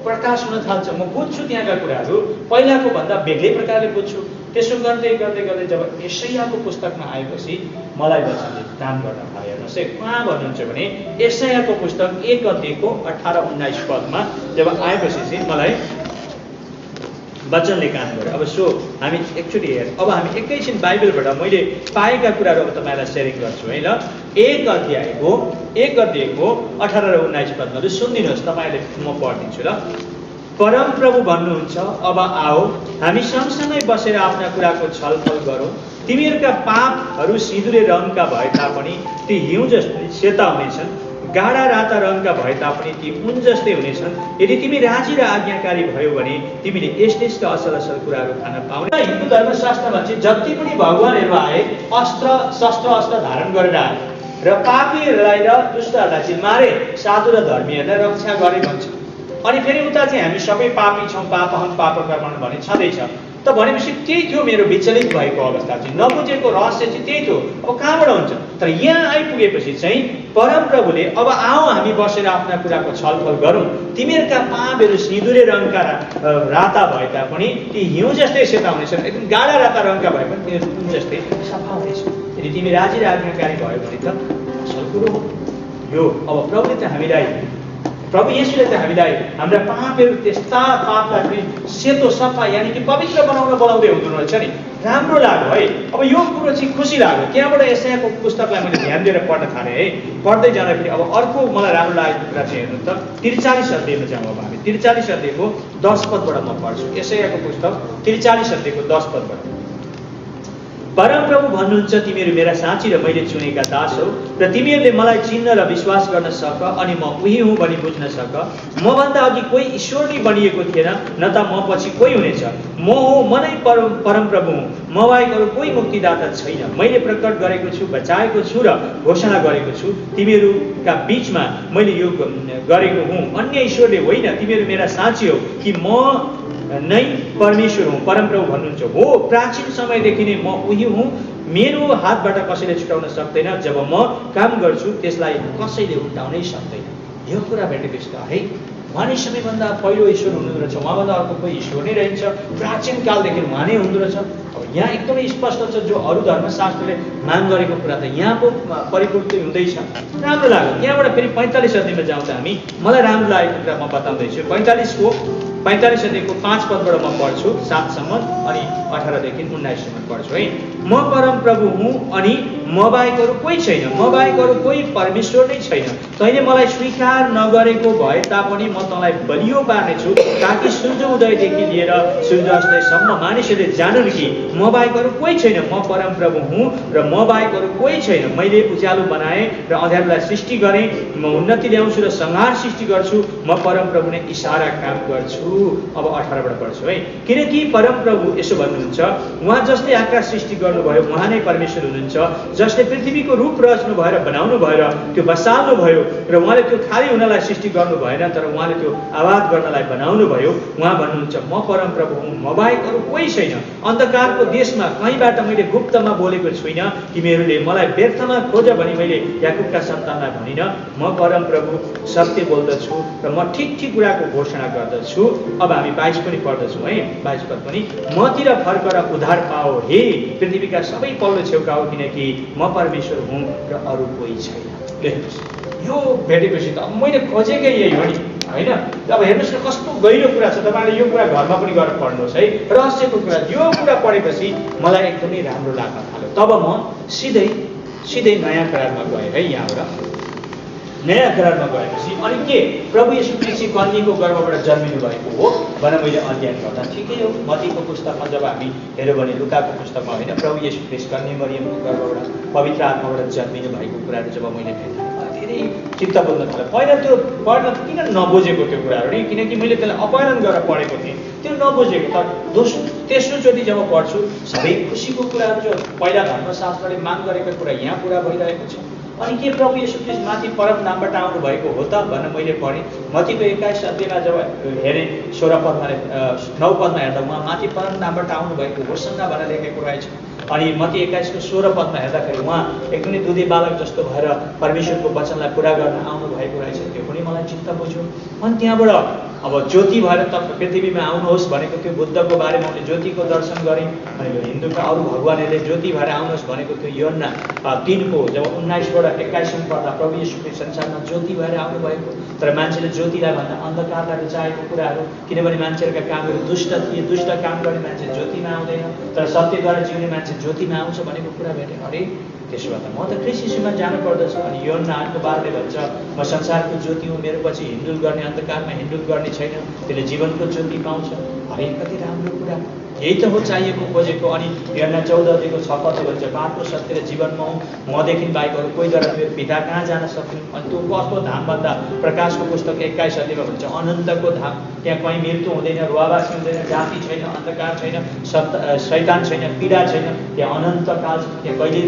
प्रकाश हुन थाल्छ। म बुझ्छु त्यहाँका कुराहरू, पहिलाको भन्दा बेग्लै प्रकारले बुझ्छु। त्यसो गर्दै गर्दै गर्दै जब यशायाको पुस्तकमा आएपछि मलाई वचनले काम गर्न थाल्यो। हेर्नुहोस् है, कहाँ भन्नुहुन्छ भने यशायाको पुस्तक 1 अध्यायको 18-19 पदमा जब आएपछि चाहिँ मलाई वचनले काम गर्यो। अब सो हामी एकचोटि हेर, अब हामी एकैछिन बाइबलबाट मैले पाएका कुराहरू अब तपाईँलाई सेयरिङ गर्छु है ल। 1 अध्यायको 18 र 19 पदमा सुनिदिनुहोस्, तपाईँले म पढिदिन्छु ल। परम प्रभु भन्नुहुन्छ, अब आओ हामी सँगसँगै बसेर आफ्ना कुराको छलफल गरौँ। तिमीहरूका पापहरू सिँदुरे रङका भए तापनि ती हिउँ जस्तै सेता हुनेछन्, गाढा राता रङका भए तापनि ती ऊन जस्तै हुनेछन्। यदि तिमी राजी र आज्ञाकारी भयो भने तिमीले यस्ता असल असल कुराहरू खान पाउने। हिन्दू धर्मशास्त्रमा चाहिँ जति पनि भगवानहरू आए शस्त्र धारण गरेर आए र पापीहरूलाई र दुष्टहरूलाई चाहिँ मारे, साधु र धर्मीहरूलाई रक्षा गरे भन्छ। अनि फेरि उता चाहिँ हामी सबै पापी छौँ, पापहम पाप कर्मण भने छँदैछ। त भनेपछि त्यही थियो मेरो विचलित भएको अवस्था चाहिँ, नबुझेको रहस्य चाहिँ त्यही थियो। अब कहाँबाट हुन्छ? तर यहाँ आइपुगेपछि चाहिँ परम प्रभुले अब आओ हामी बसेर आफ्ना कुराको छलफल गरौँ। तिमीहरूका पापहरू सिँदुरे रङका राता भए तापनि ती हिउँ जस्तै सेता हुनेछन्, एकदम गाढा राता रङका भए पनि तिनीहरू ऊन जस्तै सफा हुनेछन्। यदि तिमी राजी र आज्ञाकारी भयो भने त असल कुरो हो यो। अब प्रभुले त हामीलाई प्रभु येशूले चाहिँ हामीलाई हाम्रा पापहरू त्यस्ता पापलाई पनि सेतो सफा यानि कि पवित्र बनाउन बोलाउँदै हुँदो रहेछ नि। राम्रो लाग्यो है। अब यो कुरो चाहिँ खुसी लाग्यो। त्यहाँबाट यशायाको पुस्तकलाई मैले ध्यान दिएर पढ्न थालेँ है। पढ्दै जाँदाखेरि अब अर्को मलाई राम्रो लागेको कुरा चाहिँ हेर्नु त 43 अध्यायमा जाउँ। अब हामी 43 अध्यायको 10 पदबाट म पढ्छु। यशायाको पुस्तक 43 अध्यायको 10 पदबाट। परमप्रभु भन्नुहुन्छ, तिमीहरू मेरा साँची र मैले चुनेका दास हौ र तिमीहरूले मलाई चिन्न र विश्वास गर्न सक अनि म उही हुँ भनी बुझ्न सक। मभन्दा अघि कोही ईश्वर नै बनिएको थिएन, न त म पछि कोही हुनेछ। म हो, म नै परमप्रभु हुँ, म बाहेक अरू कोही मुक्तिदाता छैन। मैले प्रकट गरेको छु, बचाएको छु र घोषणा गरेको छु। तिमीहरूका बीचमा मैले यो गरेको हुँ, अन्य ईश्वरले होइन। तिमीहरू मेरा साँची हौ कि म नै परमेश्वर हुँ, परमप्रभु भन्नुहुन्छ। हो, प्राचीन समयदेखि नै म उही हुँ, मेरो हातबाट कसैले छुटाउन सक्दैन। जब म काम गर्छु त्यसलाई कसैले उल्टाउनै सक्दैन। यो कुरा भेटेको है। उहाँ नै सबैभन्दा पहिलो ईश्वर हुनुहुँदो रहेछ। उहाँभन्दा अर्को कोही ईश्वर नै रहन्छ। प्राचीन कालदेखि उहाँ नै हुँदो रहेछ। अब यहाँ एकदमै स्पष्ट छ, जो अरू धर्मशास्त्रले माग गरेको कुरा त यहाँको परिपूर्ति हुँदैछ। राम्रो लाग्यो। त्यहाँबाट फेरि 45 अध्यायमा जाउँ त हामी। मलाई राम्रो लागेको कुरा म बताउँदैछु। 45 अध्यायको 5 पदबाट म पढ्छु 7 सम्म अनि 18 देखि 19 सम्म पढ्छु है। म परमप्रभु हुँ अनि म बाहेक अरू कोही छैन, म बाहेक अरू कोही परमेश्वर नै छैन। तैँले मलाई स्वीकार नगरेको भए तापनि म तँलाई बलियो पार्नेछु, ताकि सूर्य उदयदेखि लिएर सूर्य अस्तसम्म मानिसहरूले जानन् कि म बाहेक अरू कोही छैन। म परमप्रभु हुँ र म बाहेक अरू कोही छैन। मैले उज्यालो बनाएँ र अँध्यारोलाई सृष्टि गरेँ। म उन्नति ल्याउँछु र संहार सृष्टि गर्छु। म परमप्रभु नै इसारा काम गर्छु। अब 18बाट पढ्छु है। किनकि परमप्रभु यसो भन्नुहुन्छ, उहाँ जसले आकाश सृष्टि गर्नुभयो उहाँ नै परमेश्वर हुनुहुन्छ। जसले पृथ्वीको रूप रच्नु भयो र बनाउनु भयो र त्यो बसाल्नु भयो र उहाँले त्यो खाली हुनलाई सृष्टि गर्नु भएन, तर उहाँले त्यो आवाज गर्नलाई बनाउनु भयो। उहाँ भन्नुहुन्छ, म परमप्रभु हुँ, म बाहेक अरू कोही छैन। अन्धकारको देशमा कहीँबाट मैले गुप्तमा बोलेको छुइनँ। तिमीहरूले मलाई व्यर्थमा खोज भनी मैले याकुबका सन्तानलाई भनिन। म परमप्रभु सत्य बोल्दछु र म ठिक ठिक कुराको घोषणा गर्दछु। अब हामी 22 पनि पढ्दछौँ है। 22 पद पनि, मतिर फर्क र उद्धार पाओ हे पृथ्वीका सबै पल्लो छेउका हो, किनकि म परमेश्वर हुँ र अरू कोही छैन। यो भेटेपछि त अब मैले खोजेकै यही हो नि होइन। अब हेर्नुहोस् न कस्तो गहिरो कुरा छ। तपाईँले यो कुरा घरमा पनि गएर पढ्नुहोस् है। रहस्यको कुरा। यो कुरा पढेपछि मलाई एकदमै राम्रो लाग्न थाल्यो। तब म सिधै नयाँ करारमा गएँ है। यहाँबाट नयाँ करारमा गएपछि अनि के प्रभु येशू ख्रीष्ट कन्याको गर्भबाट जन्मिनु भएको हो भनेर मैले अध्ययन गर्दा ठिकै हो। मत्तीको पुस्तकमा जब हामी हेऱ्यौँ भने लुकाको पुस्तकमा होइन, प्रभु येशू ख्रीष्ट कन्या मरियमको गर्भबाट पवित्र आत्माबाट जन्मिनु भएको कुराहरू जब मैले भेटेँ धेरै चित्त बुझ्न थाल्यो। पहिला त्यो पढ्न किन नबुझेको त्यो कुराहरू नि, किनकि मैले त्यसलाई अपहरण गरेर पढेको थिएँ। त्यो नबुझेको। तर तेस्रोचोटि जब पढ्छु सबै खुसीको कुराहरू जो पहिला धर्मशास्त्रले माग गरेको कुरा यहाँ पुरा भइरहेको छ। अनि के प्रभु येशू ख्रीष्ट माथि परम नामबाट आउनु भएको हो त भनेर मैले पढेँ। मत्तीको 21 अध्यायमा जब हेरेँ 16 पदमा 9 पदमा हेर्दा उहाँ माथि परम नामबाट आउनु भएको होसन्ना भनेर लेखेको रहेछ। अनि मत्ती 21 को 16 पदमा हेर्दाखेरि उहाँ एकदमै दुधे बालक जस्तो भएर परमेश्वरको वचनलाई पुरा गर्न आउनु भएको रहेछ। त्यो पनि मलाई चित्त बुझ्यो। अनि त्यहाँबाट अब ज्योति भएर त पृथ्वीमा आउनुहोस् भनेको त्यो बुद्धको बारेमा मैले ज्योतिको दर्शन गरेँ। अनि हिन्दूका अरू भगवानहरूले ज्योति भएर आउनुहोस् भनेको त्यो योहन्ना 3 को जब 19बाट 21 पढ्दा प्रभु येशू ख्रीष्ट संसारमा ज्योति भएर आउनुभएको। तर मान्छेले ज्योतिलाई भन्दा अन्धकारलाई रुचाएको कुराहरू, किनभने मान्छेहरूका कामहरू दुष्ट थिए। दुष्ट काम गर्ने मान्छे ज्योतिमा आउँदैन, तर सत्यद्वारा जिउने मान्छे ज्योतिमा आउँछ भनेको कुरा भेटेँ। अरे त्यसो भए त म त ख्रीष्ट येशूमा जानुपर्दछ। अनि योहन्ना 8:12ले भन्छ, म संसारको ज्योति हुँ, मेरो पछि हिँडुल गर्ने अन्धकारमा हिँडुल गर्ने छैन, त्यसले जीवनको ज्योति पाउँछ। अरे कति राम्रो कुरा। यही त हो चाहिएको खोजेको। अनि योहन्ना 14:6 भन्छ, बाटो सत्य र जीवनमा हुँ, मदेखि बाहेक अरू कोही द्वारा मेरो पिता कहाँ जान सक्नु। अनि त्यो कस्तो धाम भन्दा प्रकाशको पुस्तक 21 अध्यायमा भन्छ अनन्तको धाम। त्यहाँ कहीँ मृत्यु हुँदैन, रुवावासी हुँदैन, जाति छैन, अन्धकार छैन, शैतान छैन, पीडा छैन। त्यहाँ अनन्त काल छ। त्यहाँ कहिले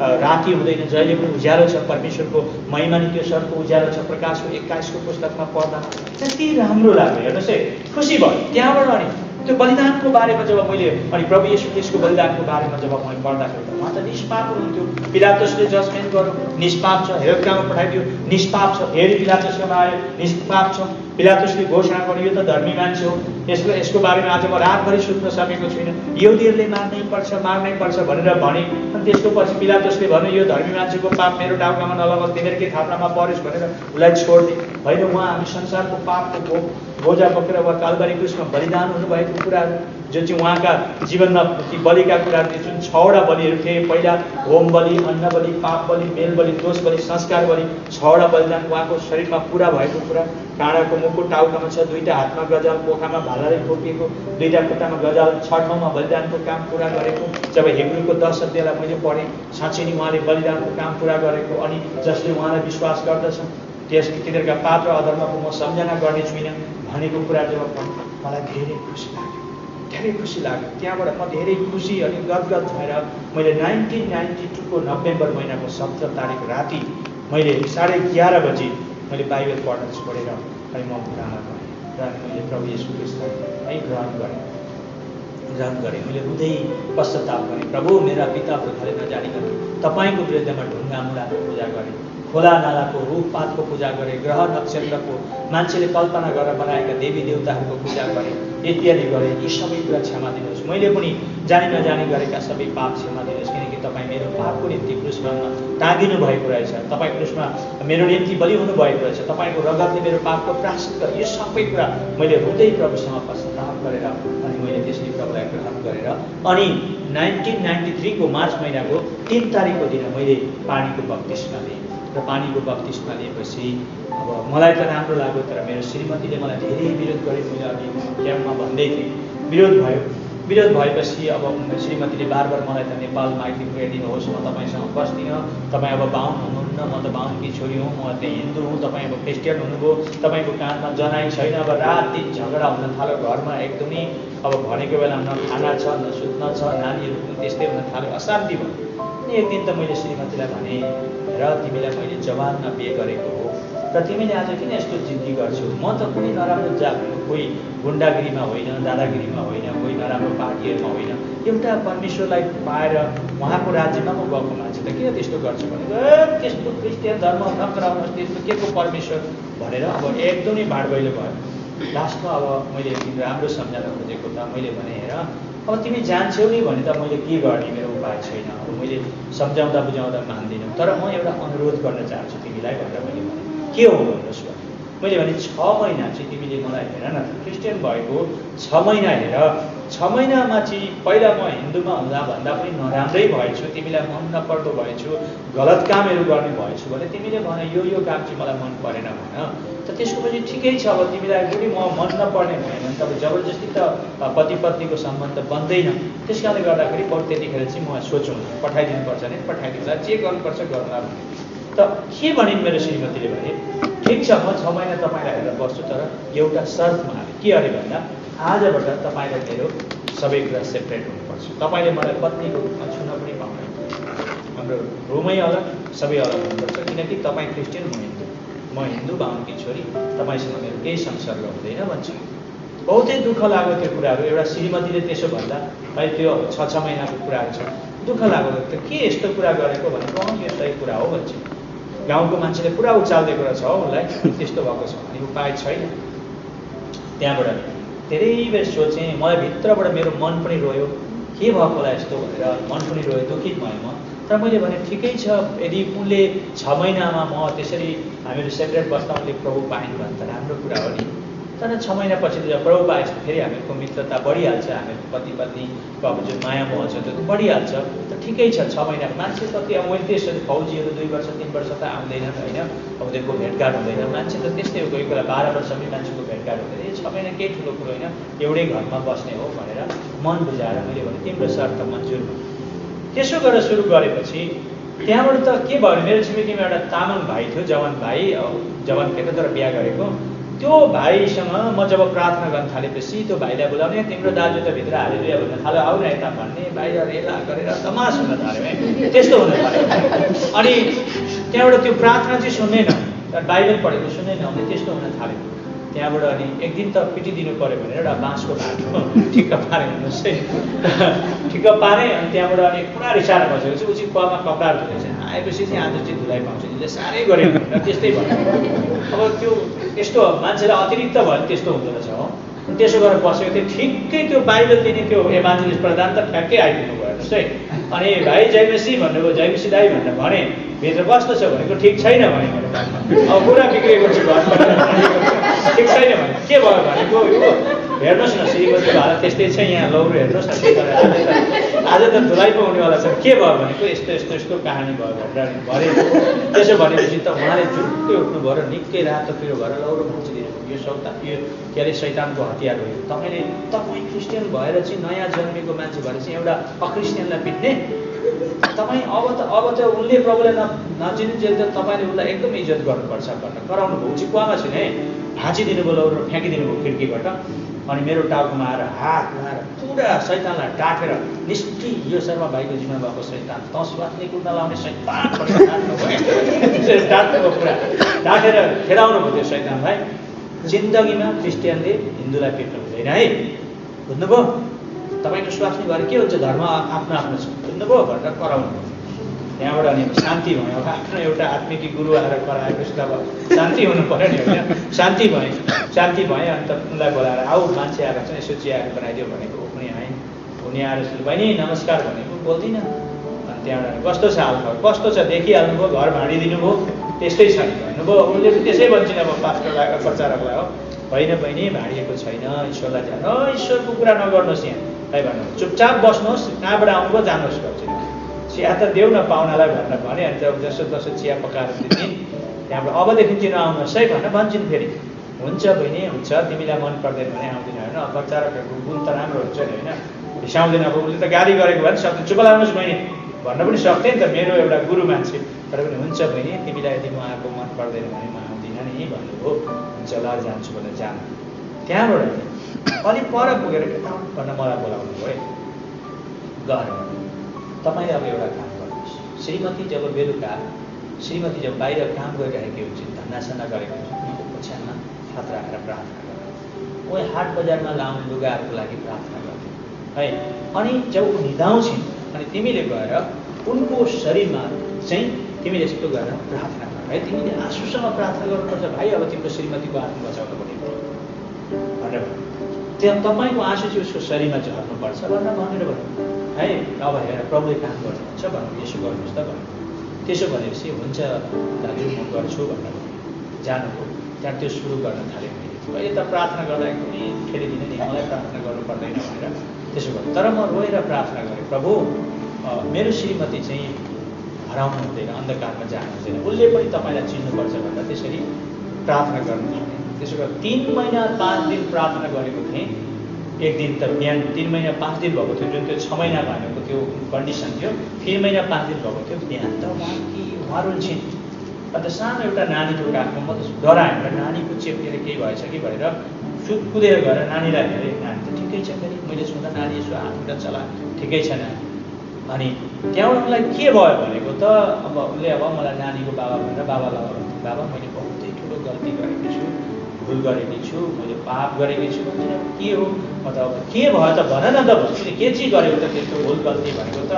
राति हुँदैन, जहिले पनि उज्यालो छ। परमेश्वरको महिमा नि त्यो सरको उज्यालो छ। प्रकाशको 21 को पुस्तकमा पढ्दा कति राम्रो लाग्यो। हेर्नुहोस् है, खुसी भयो। त्यहाँबाट अनि त्यो बलिदानको बारेमा जब मैले अनि प्रभु येशू ख्रीष्टको बलिदानको बारेमा जब मैले पढ्दाखेरि उहाँ त निष्पाप हुनुहुन्थ्यो। पिलातसले जजमेन्ट गर्यो, निष्पाप छ। हेरोदगाहमा पठाइदियो, निष्पाप छ। फेरि पिलातसमा आयो, निष्पाप छ। पिलातुसले घोषणा गर्यो यो त धर्मी मान्छे हो, यसको बारेमा आज म रातभरि सुत्न सकेको छुइनँ, यहुदीहरूले मार्नै पर्छ भनेर भने। अनि त्यसको पछि पिलातुसले भन्यो यो धर्मी मान्छेको पाप मेरो टाउकामा नलगोस्, तिमीहरूकै थाप्नामा परोस् भनेर उसलाई छोड्दिए। होइन, उहाँ हामी संसारको पापको बोझा बोकेर वा कालबारी क्रुसमा बलिदान हुनुभएको कुराहरू जो चाहिँ उहाँका जीवनमा ती बलिका कुराहरू थिए, जुन 6वटा बलिहरू थिए। पहिला होम बलि, अन्न बलि, पाप बलि, मेल बलि, दोष बलि, संस्कार बलि, 6वटा बलिदान उहाँको शरीरमा पुरा भएको कुरा। काँडाको मुखको टाउकामा छ, 2टा हातमा गजाल, पोखामा भालाले ठोकिएको, 2टा खुट्टामा गजाल, 6 ठाउँमा बलिदानको काम पुरा गरेको। जब हिब्रूको 10 अध्यायलाई मैले पढेँ, साँच्चै नै उहाँले बलिदानको काम पुरा गरेको। अनि जसले उहाँलाई विश्वास गर्दछन् तिनीहरूका पाप र अधर्मको म सम्झना गर्ने छुइनँ भनेको कुरा जब मलाई धेरै खुसी लाग्यो। त्यहाँबाट म धेरै खुसी अनि गदगद भएर मैले 1992 को नोभेम्बर महिनाको 17 तारिक राति मैले 11:30 बजी मैले बाइबल पढेर अनि म पुरामा गएँ र मैले प्रभु येशू ख्रीष्टलाई ग्रहण गरेँ। मैले रुँदै पश्चाताप गरेँ, प्रभु मेरा पिता पुर्खाले नजानिकन तपाईँको विरुद्धमा ढुङ्गा मुढाको पूजा गरेँ, खोला नालाको रुखपातको पूजा गरेँ, ग्रह नक्षत्रको मान्छेले कल्पना गरेर बनाएका देवी देवताहरूको पूजा गरेँ, इत्यादि गरेँ। यी सबै कुरा क्षमा दिनुहोस्। मैले पनि जानी नजानी गरेका सबै पाप क्षमा दिनुहोस्, किनकि तपाईँ मेरो पापको निम्ति क्रुसमा टाँगिनु भएको रहेछ, तपाईँ क्रुसमा मेरो निम्ति बलि हुनुभएको रहेछ, तपाईँको रगतले मेरो पापको प्रायश्चित गरे। यो सबै कुरा मैले रुँदै प्रभुसँग पश्चाताप गरेर अनि मैले त्यसले प्रभुलाई ग्रहण गरेर अनि 1993 को मार्च महिनाको 3 तारिकको दिन मैले पानीको बप्तिस्मा लिएँ। र पानीको बप्तिस्मा लिएपछि अब मलाई त राम्रो लाग्यो, तर मेरो श्रीमतीले मलाई धेरै विरोध गरे। मैले अघि क्याम्पमा भन्दै थिएँ, विरोध भएपछि अब श्रीमतीले बार मलाई त नेपाल माइती पुर्याइदिनुहोस्, म तपाईँसँग बस्दिनँ, तपाईँ अब बाहुन हुनुहुन्न, म त बाहुनकी छोरी हुँ, म त हिन्दू हुँ, तपाईँ अब क्रिस्चियन हुनुभयो, तपाईँको कानमा जनाइ छैन। अब रात दिन झगडा हुन थाल्यो घरमा एकदमै। अब भनेको बेला न खाना छ, न सुत्न छ, नानीहरू पनि त्यस्तै हुन थाल्यो, अशान्ति भयो। अनि एक दिन त मैले श्रीमतीलाई भने, र तिमीलाई मैले जवानमा बिहे गरेको हो र तिमीले आज किन यस्तो जिद्दी गर्छौ? म त कुनै नराम्रो कोही गुन्डागिरीमा होइन, दादागिरीमा होइन, कोही नराम्रो पार्टीहरूमा होइन, एउटा परमेश्वरलाई पाएर उहाँको राज्यमा म गएको मान्छे त किन त्यस्तो गर्छु भनेको त्यस्तो क्रिस्चियन धर्म नगराउनुहोस्, त्यस्तो के को परमेश्वर भनेर अब एकदमै भाडबैलो भयो। लास्टमा अब मैले एकदिन राम्रो सम्झाउन खोजेको त मैले भने, हेर अब तिमी जान्छौ नि भने त मैले के गर्ने, मेरो उपाय छैन। अब मैले सम्झाउँदा बुझाउँदा मान्दिनँ, तर म एउटा अनुरोध गर्न चाहन्छु तिमीलाई भनेर मैले भने। के हो भन्नुहोस् भने मैले भने 6 महिना चाहिँ तिमीले मलाई हेर न, क्रिस्चियन भएको 6 महिना हेर, 6 महिनामा चाहिँ पहिला म हिन्दूमा हुँदा भन्दा पनि नराम्रै भएछु, तिमीलाई मन नपर्दो भएछु, गलत कामहरू गर्ने भएछु भने तिमीले भने यो काम चाहिँ मलाई मन परेन भन, त त्यसको पछि ठिकै छ। अब तिमीलाई पनि म मन नपर्ने भयो भने त जबरजस्ती त पति पत्नीको सम्बन्ध बन्दैन। त्यस कारणले गर्दाखेरि बरु त्यतिखेर चाहिँ म सोचौँ पठाइदिनुपर्छ भने पठाइदिउँला, जे गर्नुपर्छ गर्नुला भने। त के भनिन् मेरो श्रीमतीले भने, ठिक छ म 6 महिना तपाईँलाई हेरेर बस्छु, तर एउटा शर्तमा हालेँ। के अरे भन्दा आजबाट तपाईँलाई मेरो सबै कुरा सेपरेट हुनुपर्छ, तपाईँले मलाई पत्नीको रूपमा छुन पनि पाउनु, हाम्रो रुमै अलग, सबै अलग हुनुपर्छ, किनकि तपाईँ क्रिस्चियन, म हिन्दू बाहुनकी छोरी, तपाईँसँग मेरो केही संसर्ग हुँदैन भन्छु। बहुतै दुःख लाग्यो त्यो कुराहरू। एउटा श्रीमतीले त्यसो भन्दा अहिले त्यो 6 महिनाको कुराहरू छ, दुःख लाग्यो। त के यस्तो कुरा गरेको भनेको यो सही कुरा हो भन्छ। गाउँको मान्छेले पुरा उचाल्दिएको रहेछ हो उसलाई, त्यस्तो भएको छ अनि उपाय छैन। त्यहाँबाट धेरै बेर सोचेँ, मलाई भित्रबाट मेरो मन पनि रोयो, के भएको होला यस्तो भनेर मन पनि रोयो, दुखित भएँ म। तर मैले भने ठिकै छ, यदि उनले 6 महिनामा म त्यसरी हामीहरू सेपरेट बस्दा उनले प्रभु पाइन् भने त राम्रो कुरा हो नि। तर 6 महिनापछि जब प्रभु पाएछ फेरि हामीहरूको मित्रता बढिहाल्छ, हामीहरूको पति पत्नीको अब जुन माया मोह छ त्यो बढिहाल्छ। त ठिकै छ 6 महिनाको मान्छे कति, अब मैले त्यसरी फौजीहरू 2 वर्ष 3 वर्ष त आउँदैनन् होइन, अब उनीहरूको भेटघाट हुँदैन। मान्छे त त्यस्तै हो, कोही बेला 12 वर्षमै मान्छेको भेटघाट हुँदैन। 6 महिना केही ठुलो कुरो होइन, एउटै घरमा बस्ने हो भनेर मन बुझाएर मैले भने तिम्रो शर्त मन्जुर। त्यसो गरेर सुरु गरेपछि त्यहाँबाट त के भयो, मेरो छिमेकीमा एउटा तामाङ भाइ थियो, जवान केटा तर बिहा गरेको। त्यो भाइसँग म जब प्रार्थना गर्न थालेपछि त्यो भाइलाई बोलाउने, तिम्रो दाजु त भित्र हालेलुया भन्न थाल्यो, आऊ न यता भन्ने, बाहिर रेला गरेर तमास हुन थाल्यो है, त्यस्तो हुन थाल्यो। अनि त्यहाँबाट त्यो प्रार्थना चाहिँ सुन्दैन, बाइबल पढेको सुन्दैन, अनि त्यस्तो हुन थाल्यो। त्यहाँबाट अनि एक दिन त पिटिदिनु पऱ्यो भनेर एउटा बाँसको भाँडो ठिक्क पारेँ भन्नुहोस् है, ठिक्क पारेँ। अनि त्यहाँबाट अनि पुरा रिसाएर बसेको छु, उसी कुवामा कपडाहरू धुँदैछ, आएपछि चाहिँ आज चाहिँ धुलाइ पाउँछ यसले साह्रै गऱ्यो भनेर त्यस्तै भयो। अब त्यो यस्तो मान्छेलाई अतिरिक्त भयो भने त्यस्तो हुँदो रहेछ हो। त्यसो गरेर बसेको थियो ठिक्कै त्यो बाइबल दिने त्यो एभान्जलिस्ट प्रधान त ठ्याक्कै आइपुग्नु भयो जस्तै। अनि भाइ जयमसी भन्नुभयो, जयमसी दाई भनेर भने भित्र कस्तो छ भनेको ठिक छैन भने अब पुरा बिग्रेको छु घरमा ठिक छैन भने के भयो भनेको यो हेर्नुहोस् न श्रीमतीको हालत त्यस्तै छ यहाँ लौरो हेर्नुहोस् न आज त धुलाइ पो हुनेवाला छ के भयो भनेको यस्तो यस्तो यस्तो कहानी भयो भनेर भने। त्यसो भनेपछि त उहाँले झुक्कै उठ्नुभयो र निकै रातो पिरो भएर लौरो भाँचिदिनु यो यो के अरे शैतानको हतियार हो। तपाईँ क्रिस्चियन भएर चाहिँ नयाँ जन्मेको मान्छे भएर चाहिँ एउटा अक्रिस्चियनलाई पिट्ने तपाईँ अब त उनले प्रभुलाई नचिनुन्जेल त तपाईँले उसलाई एकदम इज्जत गर्नुपर्छ भनेर कराउनु भयो। चाहिँ कुवामा छैन है भाँचिदिनु भयो लौरो फ्याँकिदिनु भयो खिड्कीबाट। अनि मेरो टाउकोमा आएर हात लाएर पुरा शैतानलाई डाकेर निष्ठी यो शर्मा भाइको जिम्मा भएको शैतान त स्वास्नी कुर्न लाउने शैतान डाक्नु पुरा डाकेर खेदाउनु भयो त्यो शैतानलाई। जिन्दगीमा क्रिस्चियनले हिन्दूलाई पिट्नु हुँदैन है बुझ्नुभयो। तपाईँको स्वास्नी भएर के हुन्छ धर्म आफ्नो आफ्नो छ बुझ्नुभयो भनेर कराउनु भयो। त्यहाँबाट अनि शान्ति भयो। अब आफ्नो एउटा आत्मिक गुरु आएर कराएपछि त अब शान्ति हुनु पऱ्यो नि होइन। शान्ति भएँ अन्त उनलाई बोलाएर आऊ मान्छे आएर चाहिँ यसो चियाहरू बनाइदियो भनेको पनि आएँ। उनी आएर बहिनी नमस्कार भनेको बोल्दिनँ। अनि त्यहाँबाट कस्तो छ हालखबर कस्तो छ देखिहाल्नुभयो घर भाँडिदिनु भयो त्यस्तै छ नि भन्नुभयो। उसले पनि त्यसै भन्छन् अब पास्टरलाई प्रचारकलाई हो होइन बहिनी भाँडिएको छैन ईश्वरलाई जानु ईश्वरको कुरा नगर्नुहोस् यहाँ है भन्नु चुपचाप बस्नुहोस् कहाँबाट आउनुभयो जानुहोस् भन्छ। चिया त देऊ न पाहुनालाई भनेर भने अनि त जसो तसो चिया पकाएर दिन्। त्यहाँबाट अबदेखि चाहिँ नआउनुहोस् है भनेर भन्छन् फेरि। हुन्छ बहिनी हुन्छ तिमीलाई मन पर्दैन भने आउँदैन होइन प्रचारकहरूको गुण त राम्रो हुन्छ नि होइन रिसाउँदैन। अब उसले त गाली गरेको भए नि सक्दैन चुप लाउनुहोस् बहिनी भन्न पनि सक्थेँ नि त मेरो एउटा गुरु मान्छे। तर पनि हुन्छ बहिनी तिमीलाई यदि म आएको मन पर्दैन भने म आउँदिनँ नि भन्नुभयो। हुन्छ ल जान्छु भनेर जानु। त्यहाँबाट अलिक पर पुगेर भनेर मलाई बोलाउनु भयो है गएर तपाईँले अब एउटा काम गर्नुहोस्। श्रीमती जब बेलुका श्रीमती जब बाहिर काम गरिरहेकी हुन्छ धन्दासन्दा गरेको हुन्छ ओछ्यानमा हात राखेर प्रार्थना गर्नु। उही हाट बजारमा लाउने लुगाहरूको लागि प्रार्थना गर्नु है। अनि जब ऊ निधाउँछिन् अनि तिमीले गएर उनको शरीरमा चाहिँ तिमीले यस्तो गरेर प्रार्थना गर है। तिमीले आँसुसँग प्रार्थना गर्नुपर्छ भाइ अब तिम्रो श्रीमतीको आत्मा बचाउनु पर्ने भनेर त्यहाँ तपाईँको आँसु चाहिँ उसको शरीरमा झर्नुपर्छ भनेर भन्नु है। अब हेर प्रभुले काम गर्नुहुन्छ भन्नु यसो गर्नुहोस् त भन्नु। त्यसो भनेपछि हुन्छ दाजु म गर्छु भनेर जानुभयो। त्यहाँ त्यो सुरु गर्न थाल्यो। अहिले त प्रार्थना गर्दा एकदमै खेलिदिने नि मलाई प्रार्थना गर्नु पर्दैन भनेर त्यसो गर्नु। तर म रोएर प्रार्थना गरेँ प्रभु मेरो श्रीमती चाहिँ हराउनु हुँदैन अन्धकारमा जानु हुँदैन उसले पनि तपाईँलाई चिन्नुपर्छ भनेर त्यसरी प्रार्थना गर्नु थालेँ। त्यसो गरेर 3 महिना 5 दिन प्रार्थना गरेको थिएँ। एक दिन त बिहान 3 महिना 5 दिन भएको थियो जुन त्यो 6 महिना भनेको त्यो कन्डिसन थियो 3 महिना 5 दिन भएको थियो। बिहान त उहाँहरू छिन् अन्त सानो एउटा नानीको काखमा म त डराएँ नानीको चेपेर केही भएछ कि भनेर कुदेर गएर नानीलाई हेरेँ। नानी त ठिकै छ फेरि मैले सुन्दा नानी यसो हातखुट्टा चला ठिकै छ नानी। अनि त्यहाँबाट मलाई के भयो भनेको त अब उसले अब मलाई नानीको बाबा भनेर बाबा बाबा मैले बहुतै ठुलो गल्ती गरेको छु भुल गरेकी छु मैले पाप गरेकी छु भन्छ। के हो म त अब के भयो त भन न त भन्छु के चाहिँ गरेको त त्यस्तो भुल गल्ती भनेको त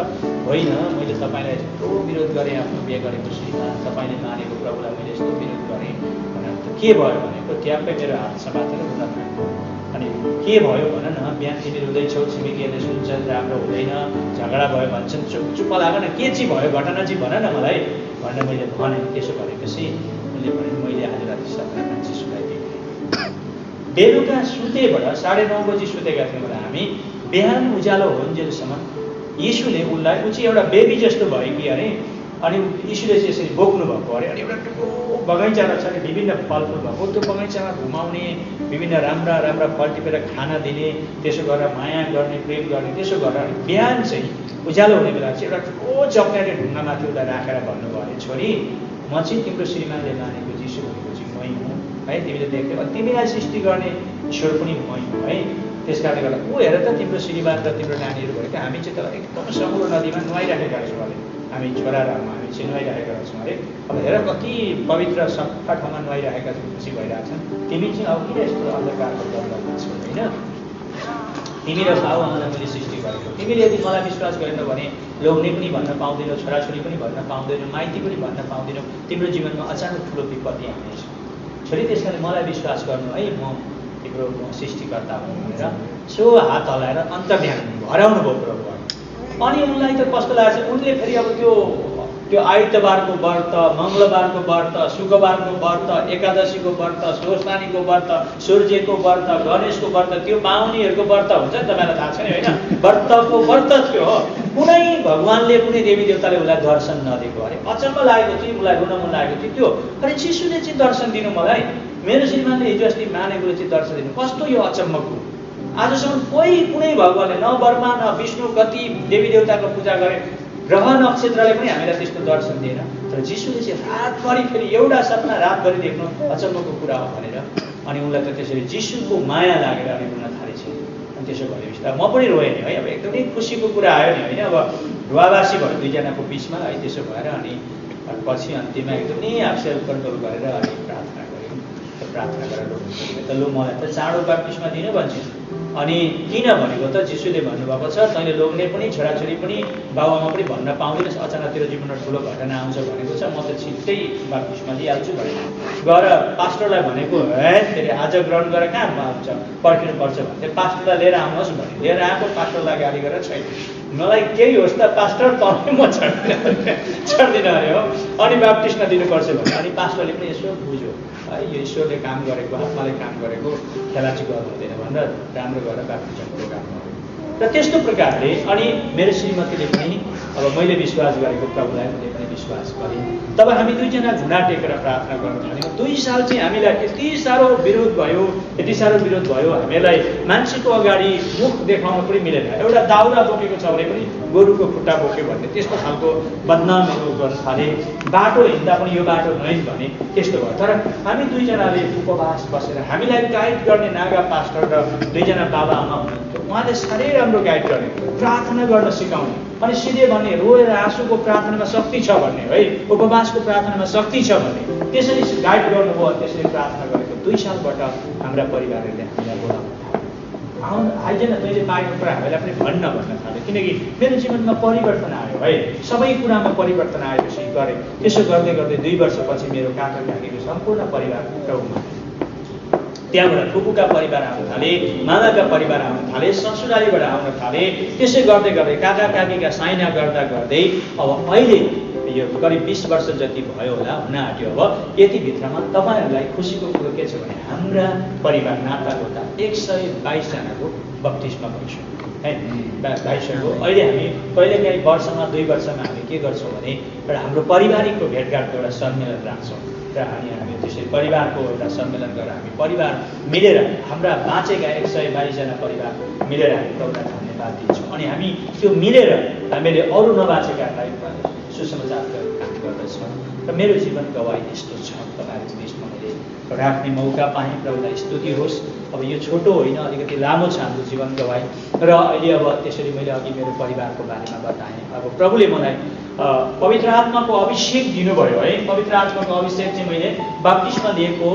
होइन मैले तपाईँलाई यस्तो विरोध गरेँ आफ्नो बिहे गरेको श्रीमान तपाईँले मानेको प्रभुलाई मैले यस्तो विरोध गरेँ भनेर त के भयो भनेको ट्याप्पै मेरो हात समातेर रुन थाल्यो। अनि के भयो भन न बिहान तिमी रुँदैछौ छिमेकीहरूले सुन्छन् राम्रो हुँदैन झगडा भयो भन्छन् चुप लाग न के चाहिँ भयो घटना चाहिँ भन न मलाई भनेर मैले भने। त्यसो भनेपछि उसले भने मैले आज राति सपना मान्छे सुनाइदिएँ। बेलुका सुतेबाट 9:30 बजी सुतेका थियौँ होला हामी। बिहान उज्यालो होन्जेलसम्म यीशुले उसलाई ऊ चाहिँ एउटा बेबी जस्तो भयो कि अरे। अनि यीशुले चाहिँ यसरी बोक्नु भएको अरे। अनि एउटा ठुलो बगैँचा रहेछ अरे विभिन्न फलफुल भएको त्यो बगैँचामा घुमाउने विभिन्न राम्रा राम्रा फल टिपेर खाना दिने त्यसो गरेर माया गर्ने प्रेम गर्ने त्यसो गरेर बिहान चाहिँ उज्यालो हुने बेला चाहिँ एउटा ठुलो चक्लेटले ढुङ्गामाथि उसलाई राखेर भन्नुभयो अरे छोरी म चाहिँ तिम्रो श्रीमानले मानेको यीशु भनेको चाहिँ मै हुँ है तिमीले देख्यौ अनि तिमीलाई सृष्टि गर्ने ईश्वर पनि मै हुँ है। त्यस कारणले गर्दा ऊ हेर त तिम्रो श्रीमान र तिम्रो नानीहरू भनेको हामी चाहिँ तर एकदम समुद्र नदीमा नुहाइराखेका छौँ अरे। हामी छोरा र हामी चाहिँ नुहाइराखेका छौँ अरे। अब हेर कति पवित्र सफा ठाउँमा नुहाइराखेका छौँ खुसी भइरहेछन् तिमी चाहिँ अब किन यस्तो अन्धकारको दलमा छौ होइन। तिमी र बाबुआमालाई मैले सृष्टि गरेको। तिमीले यदि मलाई विश्वास गरेनौ भने लोग्ने पनि भन्न पाउँदैनौ, छोराछोरी पनि भन्न पाउँदैनौ, माइती पनि भन्न पाउँदैनौ, तिम्रो जीवनमा अचानक ठुलो विपत्ति आउनेछ। छोरी त्यस कारण मलाई विश्वास गर्नु है, म तिम्रो सृष्टिकर्ता हुँ भनेर सो हात हलाएर अन्तर्ध्यान हराउनु भयो प्रभुबाट। अनि उनलाई त कस्तो लाग्छ, उनले फेरि अब त्यो आइतबारको व्रत, मङ्गलबारको व्रत, शुक्रबारको व्रत, एकादशीको व्रत, सोस्तानीको व्रत, सूर्यको व्रत, गणेशको व्रत, त्यो बाहुनीहरूको व्रत हुन्छ नि, तपाईँलाई थाहा छैन होइन? व्रतको व्रत थियो हो। कुनै भगवान्ले कुनै देवी देवताले उसलाई दर्शन नदिएको अरे। अचम्म लागेको थियो, उसलाई रुन मन लागेको थियो। त्यो अरे चिसुले चाहिँ दर्शन दिनु मलाई, मेरो श्रीमानले हिजो अस्ति मानेकोले चाहिँ दर्शन दिनु, कस्तो यो अचम्मको। आजसम्म कोही कुनै भगवान्ले न ब्रह्मा न विष्णु कति देवी देवताको पूजा गरे, ग्रह नक्षत्रले पनि हामीलाई त्यस्तो दर्शन दिएन। तर जिसुले चाहिँ रातभरि फेरि एउटा सपना रातभरि देख्नु अचम्मको कुरा हो भनेर अनि उनलाई त त्यसरी जिसुको माया लागेर अनि रुन थालेछ। अनि त्यसो भने बिस्तारै म पनि रोएँ नि है, अब एकदमै खुसीको कुरा आयो नि होइन। अब ढुवावासी भयो दुईजनाको बिचमा है। त्यसो भएर अनि पछि अन्त्यमा एकदमै सेल्फकन्ट्रोल गरेर अनि प्रार्थना गऱ्यौँ। प्रार्थना गरेर त लु मलाई त चाँडो बाप्तिस्मा दिनु भन्छ। अनि किन भनेको त जिसुले भन्नुभएको छ तैँले लोग्ने पनि छोराछोरी पनि बाबुआमा पनि भन्न पाउँदैनस्, अचानक तेरो जीवनमा ठुलो घटना आउँछ भनेको छ। म त छिट्टै बाप्तिस्मा लिइहाल्छु भनेर गएर पास्टरलाई भनेको, हे फेरि आज ग्रहण गरेर कहाँ हुन्छ पर्खिनुपर्छ भन्थे। पास्टरलाई लिएर आउनुहोस् भने लिएर आएको, पास्टरलाई गाली गरेर छैन। मलाई केही होस् त पास्टर तपाईँ म छड्दिनँ अरे हो। अनि बाप्तिस्मा दिनुपर्छ भने अनि पास्टरले पनि यसो बुझ्यो है, यो ईश्वरले काम गरेको, आत्माले काम गरेको खेलाची गर्नु हुँदैन भनेर राम्रो गरेर बाप्तिस्माको काम गर्यो। र त्यस्तो प्रकारले अनि मेरो श्रीमतीले पनि अब मैले विश्वास गरेको प्रभुलाई मैले पनि विश्वास गरेँ। तब हामी दुईजना घुँडा टेकेर प्रार्थना गर्नु थाल्यौँ। 2 साल चाहिँ हामीलाई यति साह्रो विरोध भयो, हामीलाई मान्छेको अगाडि मुख देखाउन पनि मिलेन। एउटा दाउरा बोकेको छ भने पनि गोरुको खुट्टा बोक्यो भन्ने त्यस्तो खालको बदनामहरू गर्न थाले। बाटो हिँड्दा पनि यो बाटो नै भने त्यस्तो भयो। तर हामी दुईजनाले उपवास बसेर हामीलाई गाइड गर्ने नागा पास्टर र दुईजना बाबा आमा हुनुहुन्थ्यो। उहाँले साह्रै राम्रो गाइड गर्ने, प्रार्थना गर्न सिकाउने अनि सिधै भन्ने रोएर आँसुको प्रार्थनामा शक्ति छ भन्ने है, उपवासको प्रार्थनामा शक्ति छ भन्ने त्यसरी गाइड गर्नुभयो। त्यसरी प्रार्थना गरेको 2 सालबाट हाम्रा परिवारहरूले हामीलाई बोलाउन थाल्यो। आइज न तैँले पाएको कुरा हामीलाई पनि भन्न थाल्यो। किनकि मेरो जीवनमा परिवर्तन आयो है, सबै कुरामा परिवर्तन आएपछि गरेँ। त्यसो गर्दै गर्दै 2 वर्षपछि मेरो काका काकीको सम्पूर्ण परिवार प्रभुमा, त्यहाँबाट फुपूका परिवार आउन थाले, मामाका परिवार आउन थाले, ससुरालीबाट आउन थाले। त्यसै गर्दै गर्दै काका काकीका साइना गर्दा गर्दै अब अहिले यो करिब 20 वर्ष जति भयो होला, हुन आँट्यो। अब यतिभित्रमा तपाईँहरूलाई खुसीको कुरो के छ भने हाम्रा परिवार नातागोता 122 जनाको बत्तिसमा भइसक्यो है। 22को अहिले हामी कहिलेकाहीँ वर्षमा 2 वर्षमा हामी के गर्छौँ भने एउटा हाम्रो पारिवारिकको भेटघाटको एउटा सम्मेलन राख्छौँ र हामी त्यसरी परिवारको एउटा सम्मेलन गरेर हामी परिवार मिलेर हाम्रा बाँचेका 122 जना परिवार मिलेर हामी प्रभुलाई धन्यवाद दिन्छौँ। अनि हामी त्यो मिलेर हामीले अरू नबाँचेकाहरूलाई सुसमाचार काम गर्दछौँ। र मेरो जीवन गवाई यस्तो छ, तपाईँहरूको बिचमा मैले राख्ने मौका पाएँ। प्रभुलाई स्तुति होस्। अब यो छोटो होइन, अलिकति लामो छ हाम्रो जीवन गवाई। र अहिले अब त्यसरी मैले अघि मेरो परिवारको बारेमा बताएँ। अब प्रभुले मलाई पवित्र आत्माको अभिषेक दिनुभयो है। पवित्र आत्माको अभिषेक चाहिँ मैले बाप्तिस्मा लिएको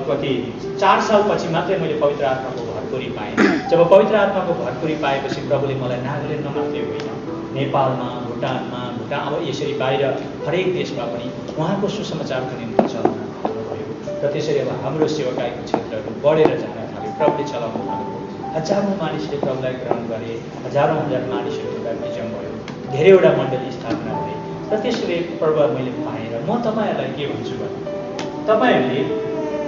कति 4 सालपछि मात्रै मैले पवित्र आत्माको भरपुरी पाएँ। जब पवित्र आत्माको भरपुरी पाएपछि प्रभुले मलाई नागाल्यान्डमा मात्रै होइन, नेपालमा, भुटानमा, अब यसरी बाहिर हरेक देशमा पनि उहाँको सुसमाचारको निम्ति चलाउन थाल्नुभयो। र त्यसरी अब हाम्रो सेवाकाईको क्षेत्रहरू बढेर जान थाल्यो, प्रभुले चलाउन थाल्नुभयो। हजारौँ मानिसले प्रभुलाई ग्रहण गरे, हजारौँ हजार मानिसहरूको ब्याप्टिजम भयो, धेरैवटा मण्डली स्थापना भए। र त्यसरी प्रभु मैले पाएँ। र म तपाईँहरूलाई के भन्छु भने तपाईँहरूले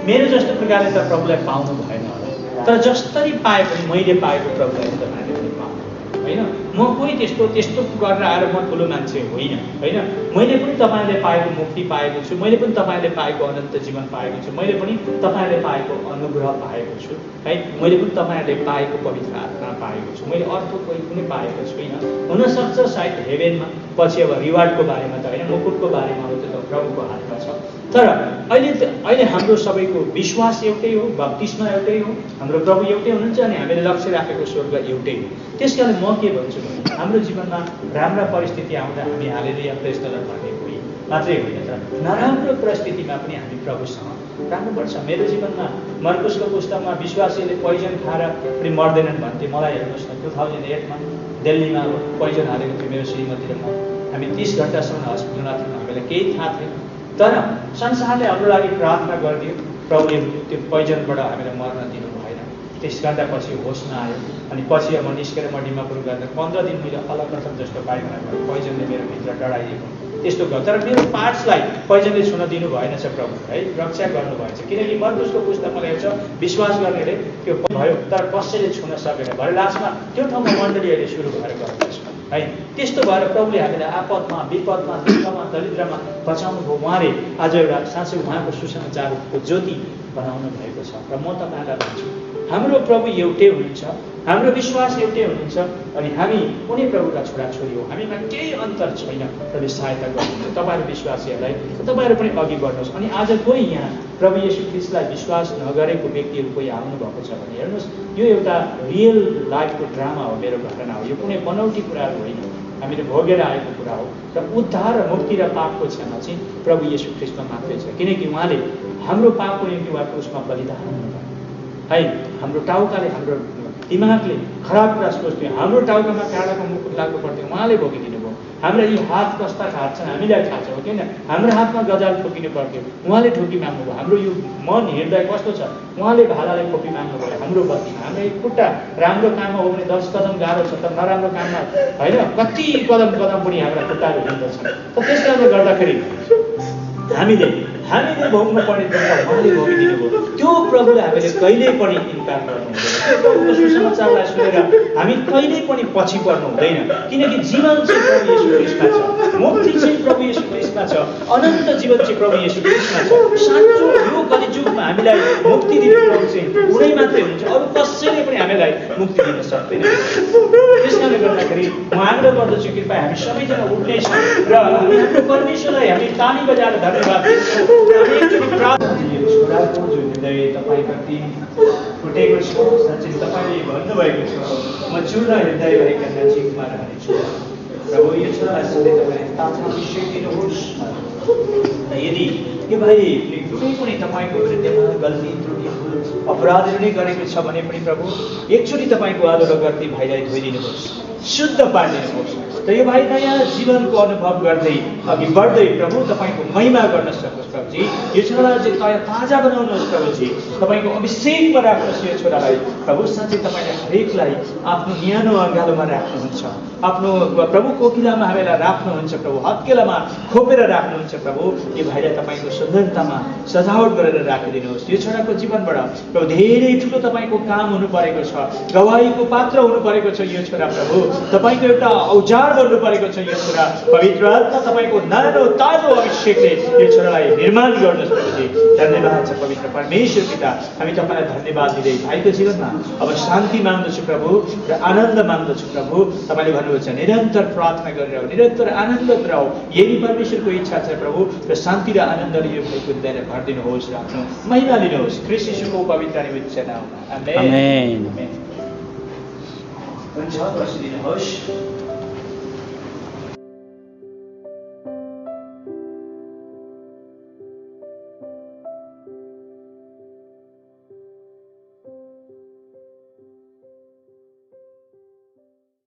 मेरो जस्तो प्रकारले त प्रभुलाई पाउनु भएन होला, तर जसरी पाए पनि मैले पाएको प्रभुलाई तपाईँहरूले पनि पाउनु होइन। म कोही त्यस्तो गरेर आएर म ठुलो मान्छे होइन होइन। मैले पनि तपाईँले पाएको मुक्ति पाएको छु, मैले पनि तपाईँले पाएको अनन्त जीवन पाएको छु, मैले पनि तपाईँले पाएको अनुग्रह पाएको छु है। मैले पनि तपाईँहरूले पाएको पवित्र आत्मा पाएको छु, मैले अर्को कोही पनि पाएको छुइनँ। हुनसक्छ सायद हेभेनमा पछि अब रिवार्डको बारेमा त होइन, मुकुटको बारेमा हो, त्यो त प्रभुको हातमा छ। तर अहिले हाम्रो सबैको विश्वास एउटै हो, बप्तिस्मा एउटै हो, हाम्रो प्रभु एउटै हुनुहुन्छ अनि हामीले लक्ष्य राखेको स्वर्ग एउटै हो। त्यसकारण म के भन्छु भने हाम्रो जीवनमा राम्रा परिस्थिति आउँदा हामी हालेलुया प्रेज द लर्ड भन्ने कोही मात्रै होइन तर नराम्रो परिस्थितिमा पनि हामी प्रभुसँग राख्नुपर्छ। मेरो जीवनमा मर्कुसको पुस्तकमा विश्वासीले पोइजन खाएर पनि मर्दैनन् भन्थे। मलाई हेर्नुहोस् न 2008मा दिल्लीमा पोइजन हालेको थियो मेरो श्रीमती र म। हामी 30 घन्टासम्म हस्पिटलमा थियौँ, हामीलाई केही थाहा थिएन। तर संसारले हाम्रो लागि प्रार्थना गरिदियो, प्रभुले त्यो पोइजनबाट हामीलाई मर्न दिनु भएन। 30 घन्टापछि होसमा आयो अनि पछि म निस्केर म डिमापुर गएर 15 दिन मैले अलकसम जस्तो पाइखाना गरेँ। पोइजनले मेरो भित्र डढाइदिएको त्यस्तो गर्यो। तर मेरो पार्ट्सलाई पोइजनले छुन दिनु भएन छ प्रभु है, रक्षा गर्नु भएछ। किनकि मर्कुसको पुस्तकमा लेखेको छ विश्वास गर्नेले त्यो भयो तर कसैले छुन सकेन। भरे लास्टमा त्यो ठाउँमा मण्डलीहरूले सुरु भएर गएको छ है। त्यस्तो भएर प्रभुले हामीलाई आपदमा, विपदमा, दुःखमा, दरिद्रमा बचाउनु भयो। उहाँले आज एउटा साँच्चै उहाँको सुसमाचारको ज्योति बनाउनु भएको छ। र म तपाईँलाई भन्छु हाम्रो प्रभु एउटै हुनुहुन्छ, हाम्रो विश्वास एउटै हुनुहुन्छ अनि हामी कुनै प्रभुका छोराछोरी हो। हामीमा केही अन्तर छैन। प्रभुले सहायता गर्नुहुन्छ तपाईँहरू विश्वासीहरूलाई। तपाईँहरू पनि अघि बढ्नुहोस्। अनि आज कोही यहाँ प्रभु येशू ख्रीष्टलाई विश्वास नगरेको व्यक्तिहरू कोही आउनुभएको छ भने हेर्नुहोस्, यो एउटा रियल लाइफको ड्रामा हो, मेरो घटना हो। यो कुनै बनावटी कुराहरू होइन, हामीले भोगेर आएको कुरा हो। र उद्धार र मुक्ति र पापको क्षमा चाहिँ प्रभु येशू ख्रीष्टमा मात्रै छ। किनकि उहाँले हाम्रो पापको निम्ति उहाँको उसमा बलिदान हुनुभयो है। हाम्रो टाउकाले, हाम्रो दिमागले खराब कुरा सोच्थ्यो, हाम्रो टाउकामा काँडाको मुकुट लाग्नु पर्थ्यो, उहाँले भोगिदिनु भयो। हाम्रा यी हात कस्ता काट्छन् हामीलाई थाहा छ हो किन? हाम्रो हातमा गजाल ठोकिनु पर्थ्यो, उहाँले ठोकी माग्नु भयो। हाम्रो यो मन हृदय कस्तो छ, उहाँले भालालाई खोपी माग्नु भयो। हाम्रो बत्तीमा हाम्रो एक खुट्टा राम्रो काममा हो भने 10 कदम गाह्रो छ, तर नराम्रो काममा होइन कति कदम पनि हाम्रा खुट्टाहरू हिँड्दछन्। त त्यस कारणले गर्दाखेरि हामीले भोग्नु पर्ने दुःख उहाँले भोगिदिनु भयो। त्यो प्रभुले हामीले कहिल्यै पनि इन्कार गर्नु हुँदैन। त्यो प्रभुको सुसमाचारलाई सुनेर हामी कहिल्यै पनि पछि पर्नु हुँदैन। किनकि जीवन चाहिँ प्रभु येशू ख्रीष्टमा छ, मुक्ति चाहिँ प्रभु येशू ख्रीष्टमा छ, अनन्त जीवन चाहिँ प्रभु येशू ख्रीष्टमा छ। साँचो यो कलिजुगमा हामीलाई मुक्ति दिने प्रभु चाहिँ उनै मात्रै हुनुहुन्छ, अरू कसैले पनि हामीलाई मुक्ति दिन सक्दैन। त्यस कारणले गर्दाखेरि म आग्रह गर्दछु कृपया हामी सबैजना उठ्नेछौँ र हाम्रो परमेश्वरलाई हामी ताली बजाएर धन्यवाद दिन्छौँ। छोराको जो हृदय तपाईँ कति फुटेको छ, साँच्चै तपाईँले भन्नुभएको छ म चूर्ण हृदय भएका नजिकमा रहनेछु। प्रभु यो छोरालाई सधैँ तपाईँले ताजा अभिषेक दिनुहोस्। यदि यो भाइले कुनै पनि तपाईँको विरुद्धमा गल्ती त्रुटि अपराधहरू नै गरेको छ भने पनि प्रभु एकचोटि तपाईँको आदर गर्दै भाइलाई धोइदिनुहोस्, शुद्ध पारिदिनुहोस्। र यो भाइ नयाँ जीवनको अनुभव गर्दै अघि बढ्दै प्रभु तपाईँको महिमा गर्न सकोस्। प्रभुजी यो छोरालाई चाहिँ ताजा बनाउनुहोस्। प्रभुजी तपाईँको अभिषेकमा राख्नुहोस् यो छोरालाई। प्रभु साँच्चै तपाईँले हरेकलाई आफ्नो न्यानो अँगालोमा राख्नुहुन्छ, आफ्नो प्रभु कोकिलामा हामीलाई राख्नुहुन्छ, प्रभु हत्केलामा खोपेर राख्नुहुन्छ। प्रभु यो भाइलाई तपाईँको सुन्दरतामा सजावट गरेर राखिदिनुहोस्। यो छोराको जीवनबाट प्रभु धेरै ठुलो तपाईँको काम हुनु परेको छ, गवाहीको पात्र हुनु परेको छ यो छोरा। प्रभु तपाईँको एउटा औजार गर्नु परेको छ यो छोरा। पवित्र आत्मा तपाईँको नानो ताजो अभिषेकले यो छोरालाई निर्माण गर्नुहोस्। प्रभुजी धन्यवाद छ पवित्र परमेश्वर पिता, हामी तपाईँलाई धन्यवाद दिँदै भाइको जीवनमा अब शान्ति माग्दछु प्रभु र आनन्द माग्दछु। प्रभु तपाईँले भन्नुभएको छ निरन्तर प्रार्थना गरेर निरन्तर आनन्दित रहो, यही परमेश्वरको इच्छा छ प्रभु। र शान्ति र आनन्दले यो भाइको हृदयलाई भरिदिनुहोस् र आफ्नो महिमा लिनुहोस् ख्रीष्ट येशूको पवित्र नाममा। आमेन। हुन्छ बसिदिनुहोस्।